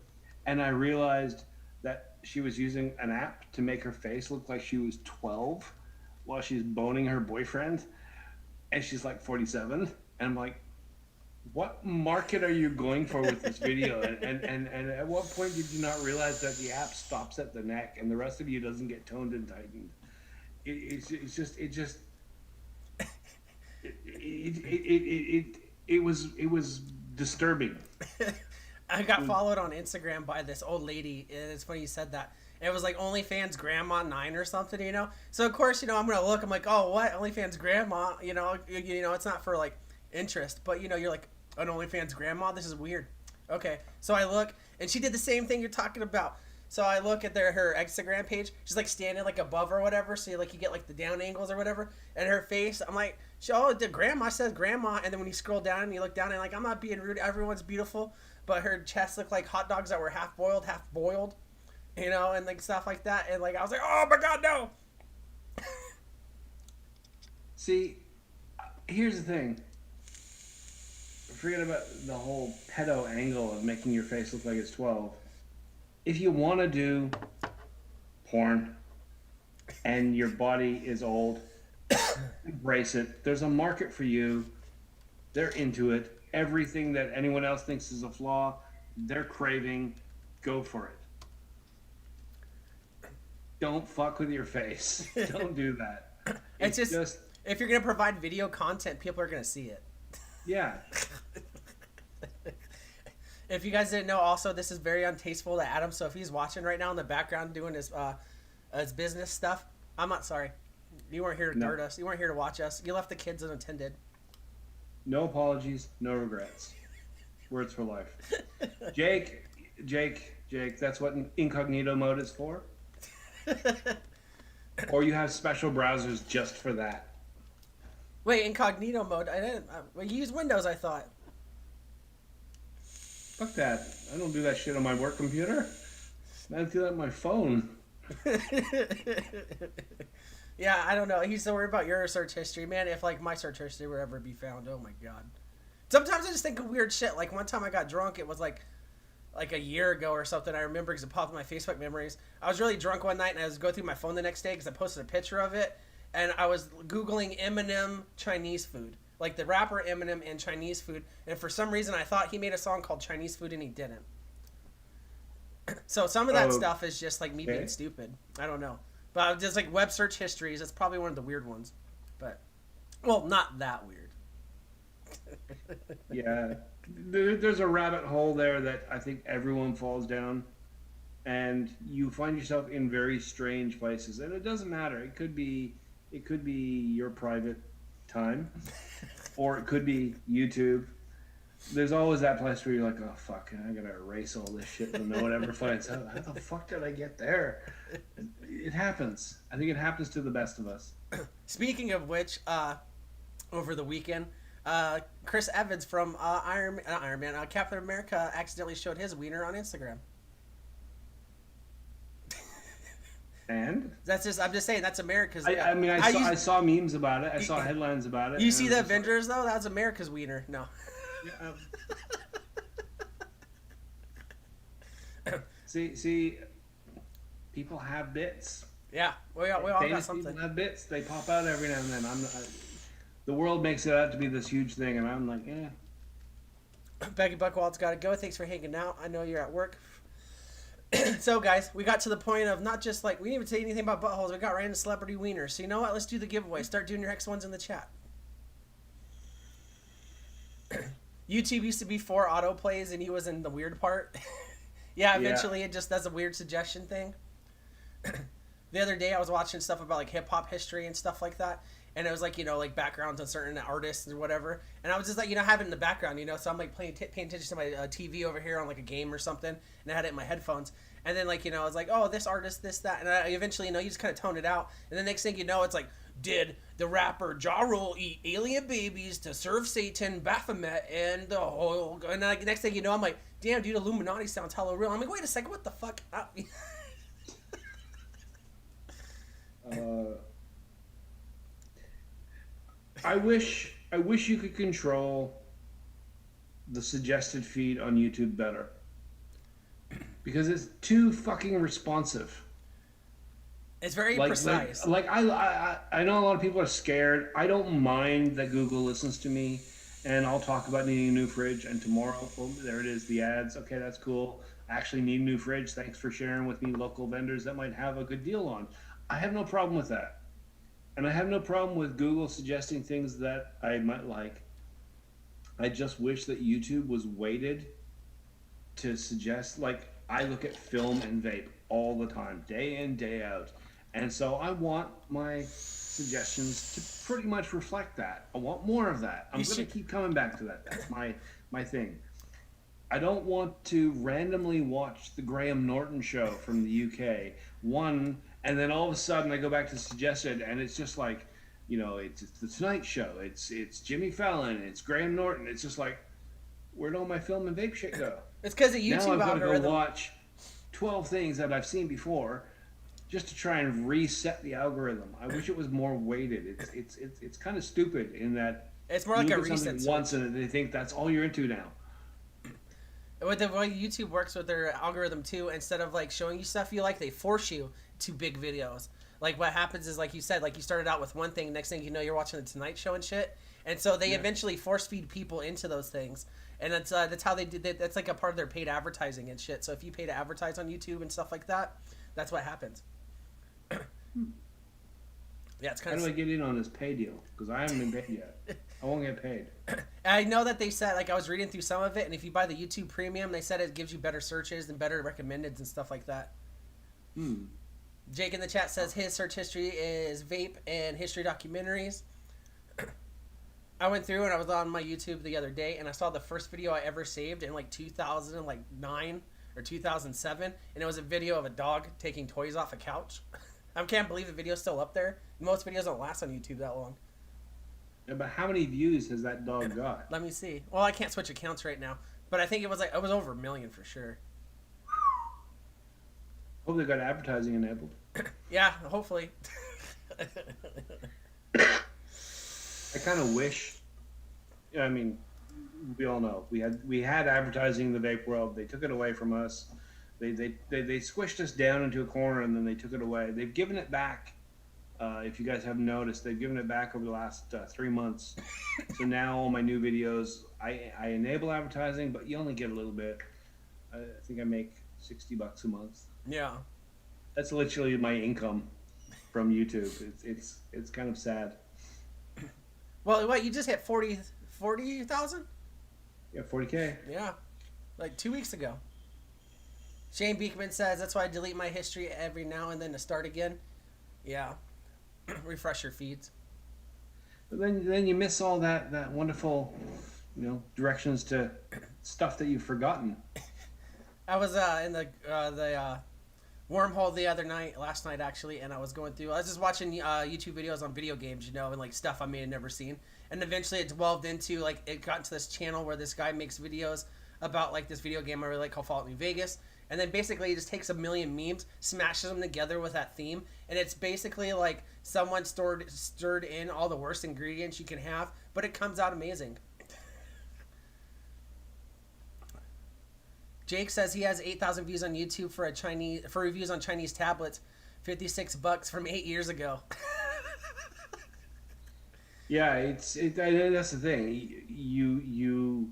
and I realized that she was using an app to make her face look like she was 12 while she's boning her boyfriend, and she's like 47. And I'm like, what market are you going for with this video? And at what point did you not realize that the app stops at the neck and the rest of you doesn't get toned and tightened? It was disturbing. I got followed on Instagram by this old lady. And it's funny you said that. It was like OnlyFans Grandma 9 or something, you know? So, of course, you know, I'm going to look. I'm like, oh, what? OnlyFans Grandma? You know, it's not for, like, interest. But, you know, you're like, an OnlyFans Grandma? This is weird. Okay. So I look, and she did the same thing you're talking about. So I look at her Instagram page. She's, like, standing, like, above or whatever. So, like, you get, like, the down angles or whatever. And her face, I'm like, oh, the Grandma says Grandma. And then when you scroll down and you look down, and, like, I'm not being rude. Everyone's beautiful. But her chest looked like hot dogs that were half boiled. You know, and like stuff like that, and like I was like, oh my god, no. See, here's the thing. Forget about the whole pedo angle of making your face look like it's 12. If you want to do porn and your body is old, embrace it. There's a market for you. They're into it. Everything that anyone else thinks is a flaw, they're craving. Go for it. Don't fuck with your face. Don't do that. It's just if you're gonna provide video content, people are gonna see it. Yeah. If you guys didn't know, also this is very untasteful to Adam. So if he's watching right now in the background doing his business stuff, I'm not sorry. You weren't here to dirt us. You weren't here to watch us. You left the kids unattended. No apologies, no regrets. Words for life. Jake. That's what incognito mode is for. Or you have special browsers just for that. Wait, incognito mode? I didn't. You use Windows, I thought. Fuck that. I don't do that shit on my work computer. I do that on my phone. Yeah, I don't know. He's so worried about your search history. Man, if like my search history were ever be found, oh my god. Sometimes I just think of weird shit. Like one time I got drunk, it was like a year ago or something. I remember because it popped in my Facebook memories. I was really drunk one night and I was going through my phone the next day because I posted a picture of it. And I was Googling Eminem Chinese food. Like the rapper Eminem and Chinese food. And for some reason I thought he made a song called Chinese Food and he didn't. So some of that stuff is just like me being stupid. I don't know. But just like web search histories, that's probably one of the weird ones. But, well, not that weird. Yeah. There's a rabbit hole there that I think everyone falls down. And you find yourself in very strange places. And it doesn't matter. It could be your private time. Or it could be YouTube. There's always that place where you're like, oh, fuck, I gotta erase all this shit and no one ever finds out. How the fuck did I get there? It happens. I think it happens to the best of us. Speaking of which, over the weekend, Chris Evans from Captain America accidentally showed his wiener on Instagram. And? I'm just saying, that's America's. I saw memes about it. I saw headlines about it. You see the Avengers, though? That's America's wiener. No. Yeah. See, people have bits. Yeah, we all got something. People have bits. They pop out every now and then. The world makes it out to be this huge thing, and I'm like, eh. Becky Buckwald's got to go. Thanks for hanging out. I know you're at work. So, guys, we got to the point of not just like, we didn't even say anything about buttholes. We got right into celebrity wieners. So, you know what? Let's do the giveaway. Start doing your X1s in the chat. YouTube used to be 4 autoplays, and he was in the weird part. Yeah, eventually it just does a weird suggestion thing. The other day I was watching stuff about like hip-hop history and stuff like that. And it was like, like backgrounds on certain artists or whatever. And I was just like, have it in the background, So I'm like paying attention to my TV over here on like a game or something. And I had it in my headphones. And then like, I was like, oh, this artist, this, that. And I eventually, you just kind of tone it out. And the next thing you know, it's like, did the rapper Ja Rule eat alien babies to serve Satan, Baphomet, and the whole... And like, next thing you know, I'm like, damn, dude, Illuminati sounds hella real. I'm like, wait a second, what the fuck? Uh, I wish you could control the suggested feed on YouTube better because it's too fucking responsive. It's very Like precise. I know a lot of people are scared. I don't mind that Google listens to me, and I'll talk about needing a new fridge. And tomorrow, oh, there it is, the ads. Okay, that's cool. I actually need a new fridge. Thanks for sharing with me local vendors that might have a good deal on. I have no problem with that, and I have no problem with Google suggesting things that I might like. I just wish that YouTube was weighted to suggest, like, I look at film and vape all the time, day in, day out. And so I want my suggestions to pretty much reflect that. I want more of that. I'm You going to should. keep coming back to that. That's my thing. I don't want to randomly watch the Graham Norton show from the UK, one, and then all of a sudden I go back to suggested, and it's just like, it's the Tonight Show, it's Jimmy Fallon, it's Graham Norton. It's just like, where'd all my film and vape shit go? It's because of Now YouTube I've got to go algorithm. watch 12 things that I've seen before just to try and reset the algorithm. I wish it was more weighted. It's kind of stupid in that It's more you like look a at recent something search. once and they think that's all you're into now. With the way YouTube works with their algorithm too, instead of like showing you stuff you like, they force you to big videos. Like what happens is, like you said, like you started out with one thing, next thing you know, you're watching the Tonight Show and shit, and so they Yeah. eventually force feed people into those things, and that's how they did that. That's like a part of their paid advertising and shit. So if you pay to advertise on YouTube and stuff like that, that's what happens. Yeah, it's kind How of. do I get in on this pay deal? Because I haven't been paid yet. I won't get paid. I know that they said, like, I was reading through some of it, and if you buy the YouTube Premium, they said it gives you better searches and better recommendeds and stuff like that. Hmm. Jake in the chat says his search history is vape and history documentaries. I went through and I was on my YouTube the other day, and I saw the first video I ever saved in like 2009 or 2007, and it was a video of a dog taking toys off a couch. I can't believe the video's still up there. Most videos don't last on YouTube that long. Yeah, but how many views has that dog got? Let me see. Well, I can't switch accounts right now, but I think it was over 1 million for sure. Hope they got advertising enabled. Yeah, hopefully. I kind of wish. I mean, we all know we had advertising in the vape world. They took it away from us. They squished us down into a corner and then they took it away. They've given it back. If you guys haven't noticed, they've given it back over the last 3 months. So now all my new videos, I enable advertising, but you only get a little bit. I think I make $60 a month. Yeah. That's literally my income from YouTube. It's kind of sad. Well, what, you just hit 40,000? Yeah, 40K. Yeah. Like 2 weeks ago. Shane Beekman says, that's why I delete my history every now and then to start again. Yeah. Refresh your feeds. But then you miss all that wonderful, directions to stuff that you've forgotten. I was in the wormhole the other night, last night actually, and I was going through. I was just watching YouTube videos on video games, and like stuff I may have never seen. And eventually, it delved into like it got into this channel where this guy makes videos about like this video game I really like called Fallout New Vegas. And then basically, he just takes a million memes, smashes them together with that theme, and it's basically like someone stirred in all the worst ingredients you can have, but it comes out amazing. Jake says he has 8,000 views on YouTube for reviews on Chinese tablets, $56 from 8 years ago. Yeah, that's the thing. You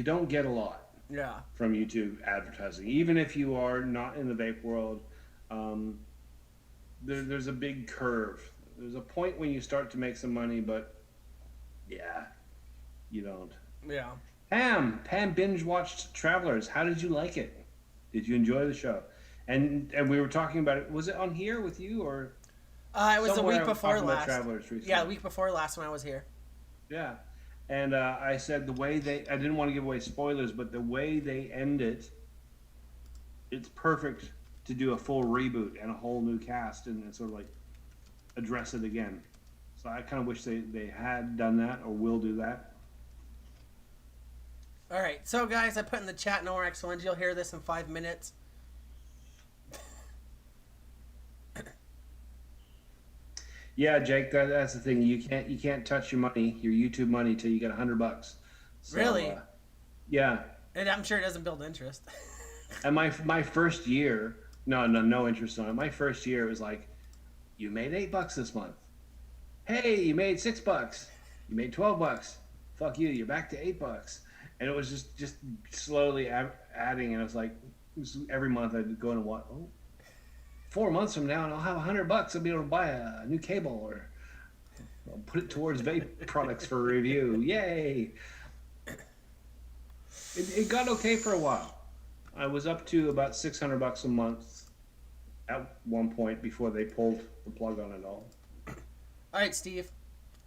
don't get a lot Yeah. from YouTube advertising, even if you are not in the vape world. There's a big curve. There's a point when you start to make some money, but yeah, you don't. Yeah. Pam binge watched Travelers. How did you like it? Did you enjoy the show? And we were talking about it. Was it on here with you or? It was the somewhere week I was before talking about last. Travelers recently. Yeah, the week before last when I was here. Yeah, and I said the way I didn't want to give away spoilers, but the way they end it, it's perfect to do a full reboot and a whole new cast and sort of like address it again. So I kind of wish they had done that or will do that. All right, so guys, I put in the chat No More Excellence. You'll hear this in 5 minutes. Yeah, Jake, that's the thing. You can't touch your money, your YouTube money, till you get $100. So Really? yeah, And I'm sure it doesn't build interest. and my first year, no interest on it. My first year it was like, you made $8 this month. Hey, you made $6. You made $12. Fuck you, you're back to $8. And it was just slowly adding, and it was like every month I'd go and watch. Oh, 4 months from now, and I'll have $100. I'll be able to buy a new cable, or I'll put it towards vape products for review. Yay! It got okay for a while. I was up to about $600 a month at one point before they pulled the plug on it all. All right, Steve.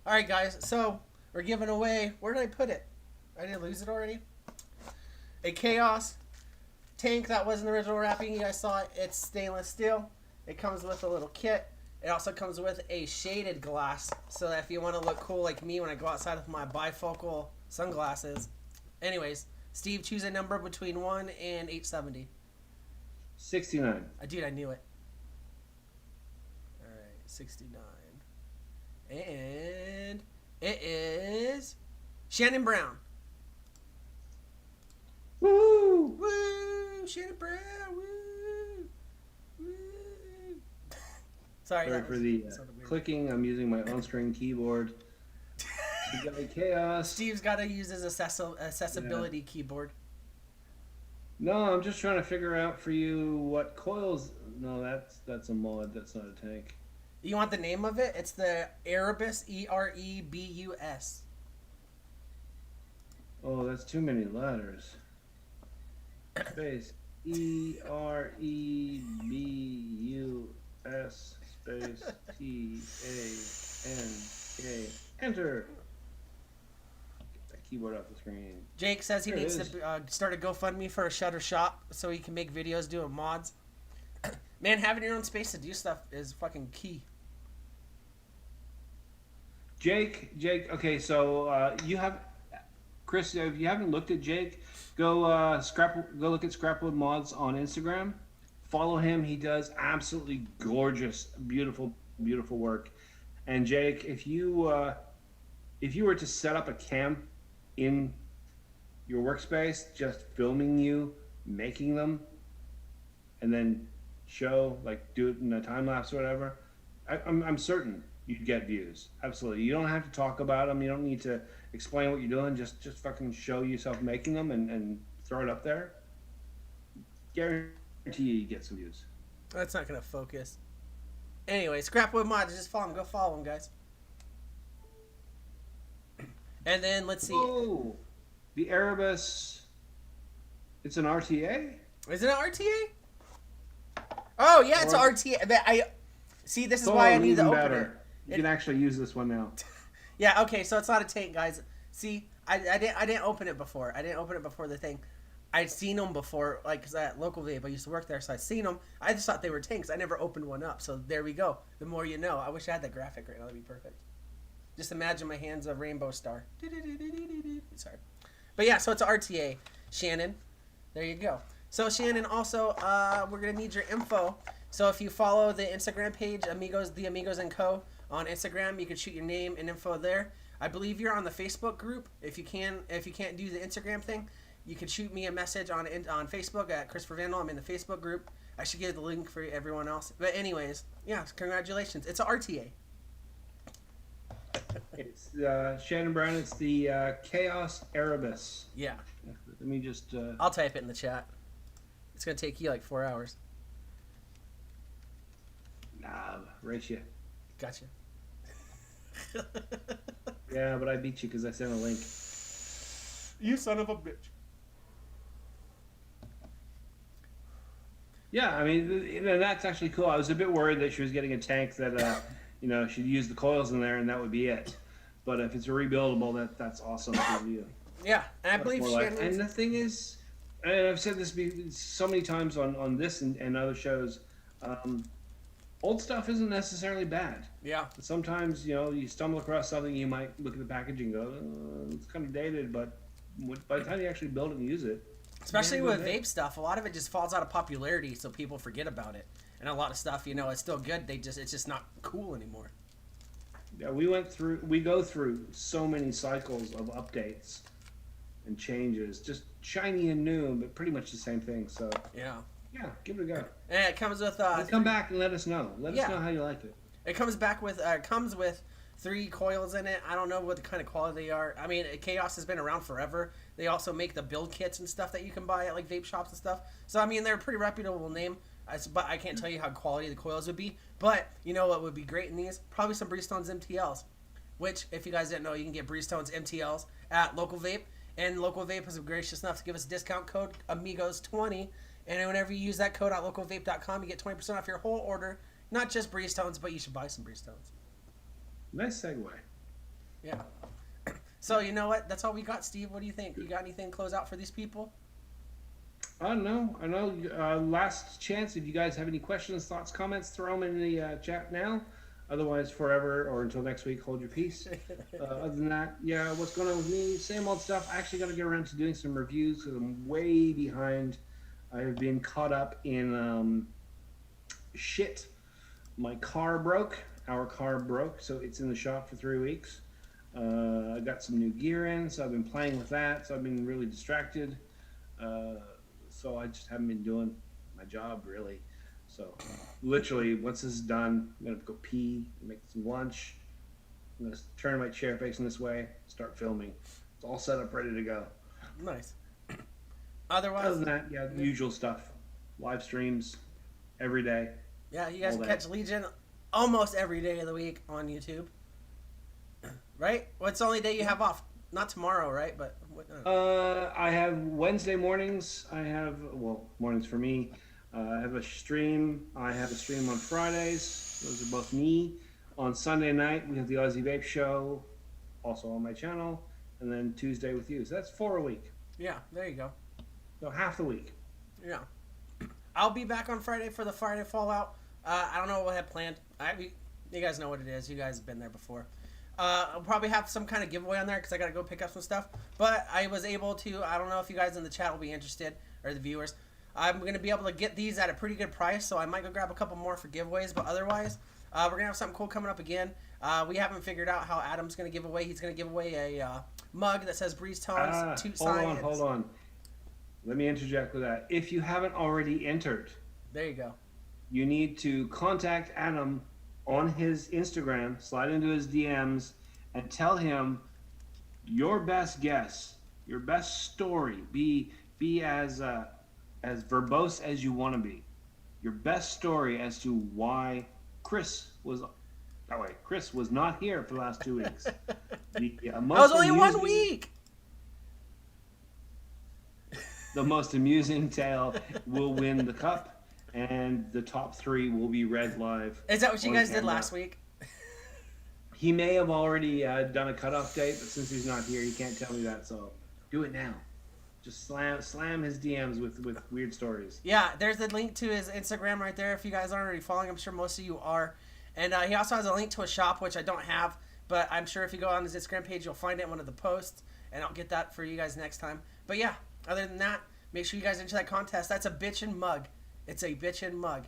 All right, guys. So we're giving away. Where did I put it? I didn't lose it already. A Chaos tank that wasn't original wrapping. You guys saw it. It's stainless steel. It comes with a little kit. It also comes with a shaded glass, so that if you want to look cool like me when I go outside with my bifocal sunglasses. Anyways, Steve, choose a number between 1 and 870. 69. Dude, I knew it. All right, 69. And it is Shannon Brown. Woo! Woo! Shannon Brown. Woo! Woo! Sorry for the clicking. I'm using my on-screen keyboard. You got chaos. Steve's got to use his accessibility keyboard. No, I'm just trying to figure out for you what coils. No, that's a mod. That's not a tank. You want the name of it? It's the Erebus, Erebus. Oh, that's too many letters. Space Erebus space TANK. Enter. Get that keyboard off the screen. Jake says he needs to start a GoFundMe for a shutter shop so he can make videos doing mods. Man, having your own space to do stuff is fucking key. Jake. Okay, so you have Chris. If you haven't looked at Jake, go look at Scrapwood Mods on Instagram. Follow him. He does absolutely gorgeous, beautiful work. And Jake, if you were to set up a cam in your workspace, just filming you making them, and then do it in a time lapse or whatever, I'm certain you'd get views. Absolutely. You don't have to talk about them. You don't need to explain what you're doing. Just fucking show yourself making them and throw it up there. Guarantee you get some views. That's not gonna focus. Anyway, Scrapwood Mods, just follow him. Go follow him, guys. And then let's see. Oh, the Erebus. It's an RTA. Is it an RTA? Oh yeah, it's an RTA. But I see. This is why I need to open it. You can actually use this one now. Yeah. Okay. So it's not a tank, guys. See, I didn't open it before. I didn't open it before the thing. I'd seen them before, like, cause at local vape, I used to work there, so I'd seen them. I just thought they were tanks. I never opened one up. So there we go. The more you know. I wish I had that graphic right now. That'd be perfect. Just imagine my hands a rainbow star. Sorry, but yeah. So it's an RTA, Shannon. There you go. So Shannon, also, we're gonna need your info. So if you follow the Instagram page, the Amigos and Co. on Instagram, you can shoot your name and info there. I believe you're on the Facebook group. If you can't do the Instagram thing, you can shoot me a message on Facebook at Christopher Vandal. I'm in the Facebook group. I should give the link for everyone else. But anyways, yeah, congratulations. It's an RTA. It's Shannon Brown. It's the Chaos Erebus. Yeah. Let me just. I'll type it in the chat. It's gonna take you like 4 hours. Nah, race you. Gotcha. Yeah, but I beat you because I sent a link. You son of a bitch. Yeah, I mean, that's actually cool. I was a bit worried that she was getting a tank that, she'd use the coils in there and that would be it. But if it's a rebuildable, that's awesome for you. Yeah, and I believe Shannon. And the thing is, and I've said this so many times on this and other shows, old stuff isn't necessarily bad. Yeah. Sometimes, you stumble across something, you might look at the packaging and go, it's kind of dated, but by the time you actually build it and use it, especially with vape stuff, a lot of it just falls out of popularity, so people forget about it. And a lot of stuff, it's still good. It's just not cool anymore. Yeah, we go through so many cycles of updates and changes, just shiny and new, but pretty much the same thing. So Yeah. yeah, give it a go. And it comes with And come back and let us know. Let us Yeah. know how you like it. It comes with 3 coils in it. I don't know what the kind of quality they are. I mean, Chaos has been around forever. They also make the build kits and stuff that you can buy at like vape shops and stuff. So I mean, they're a pretty reputable name. But I can't tell you how quality the coils would be. But you know what would be great in these? Probably some Breestone's MTLs. Which, if you guys didn't know, you can get Breestone's MTLs at Local Vape. And Local Vape was gracious enough to give us a discount code, Amigos20. And whenever you use that code at localvape.com, you get 20% off your whole order. Not just Breestones, but you should buy some Breestones. Nice segue. Yeah. So, you know what? That's all we got, Steve. What do you think? You got anything to close out for these people? I know. Last chance. If you guys have any questions, thoughts, comments, throw them in the chat now. Otherwise, forever or until next week, hold your peace. Other than that, yeah, what's going on with me? Same old stuff. I actually got to get around to doing some reviews because I'm way behind. I've been caught up in shit. My car broke. Our car broke, so it's in the shop for 3 weeks. I got some new gear in, so I've been playing with that. So I've been really distracted. So I just haven't been doing my job, really. So literally, once this is done, I'm going to go pee, make some lunch. I'm going to turn my chair facing this way, start filming. It's all set up, ready to go. Nice. Otherwise, other than that, yeah, the usual stuff. Live streams every day. Yeah, you guys can catch Legion almost every day of the week on YouTube. Right? What's the only day you have off? Not tomorrow, right? But I have Wednesday mornings. Mornings for me. I have a stream. I have a stream on Fridays. Those are both me. On Sunday night, we have the Aussie Vape Show, also on my channel, and then Tuesday with you. So that's 4 a week. Yeah, there you go. So half the week. Yeah. I'll be back on Friday for the Friday Fallout. I don't know what I have planned. You guys know what it is. You guys have been there before. I'll probably have some kind of giveaway on there because I got to go pick up some stuff. But I was able to, I don't know if you guys in the chat will be interested, or the viewers. I'm going to be able to get these at a pretty good price, so I might go grab a couple more for giveaways. But otherwise, we're going to have something cool coming up again. We haven't figured out how Adam's going to give away. He's going to give away a mug that says Breeze Tones, Toot Science. Hold on. Let me interject with that. If you haven't already entered, there you go. You need to contact Adam on his Instagram, slide into his DMs, and tell him your best guess, your best story. Be as verbose as you want to be. Your best story as to why Chris was not here for the last 2 weeks. That was only 1 week. The most amusing tale will win the cup, and the top 3 will be read live. Is that what you guys did last week? He may have already done a cutoff date, but since he's not here, he can't tell me that. So do it now. Just slam his DMs with weird stories. Yeah, there's a link to his Instagram right there. If you guys aren't already following, I'm sure most of you are. And he also has a link to a shop, which I don't have, but I'm sure if you go on his Instagram page, you'll find it in one of the posts, and I'll get that for you guys next time. But yeah, other than that, make sure you guys enter that contest. That's a bitchin' mug. It's a bitchin' mug.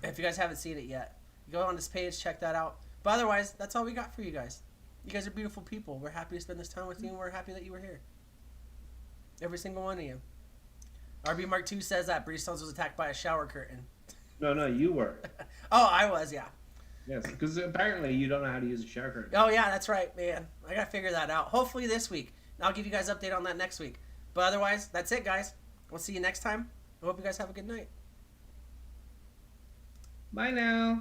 If you guys haven't seen it yet, go on this page, check that out. But otherwise, that's all we got for you guys. You guys are beautiful people. We're happy to spend this time with you, and we're happy that you were here. Every single one of you. RB Mark II says that Breestones was attacked by a shower curtain. No, you were. Oh, I was, yeah. Yes, because apparently you don't know how to use a shower curtain. Oh, yeah, that's right, man. I got to figure that out. Hopefully this week. I'll give you guys an update on that next week. But otherwise, that's it, guys. We'll see you next time. I hope you guys have a good night. Bye now.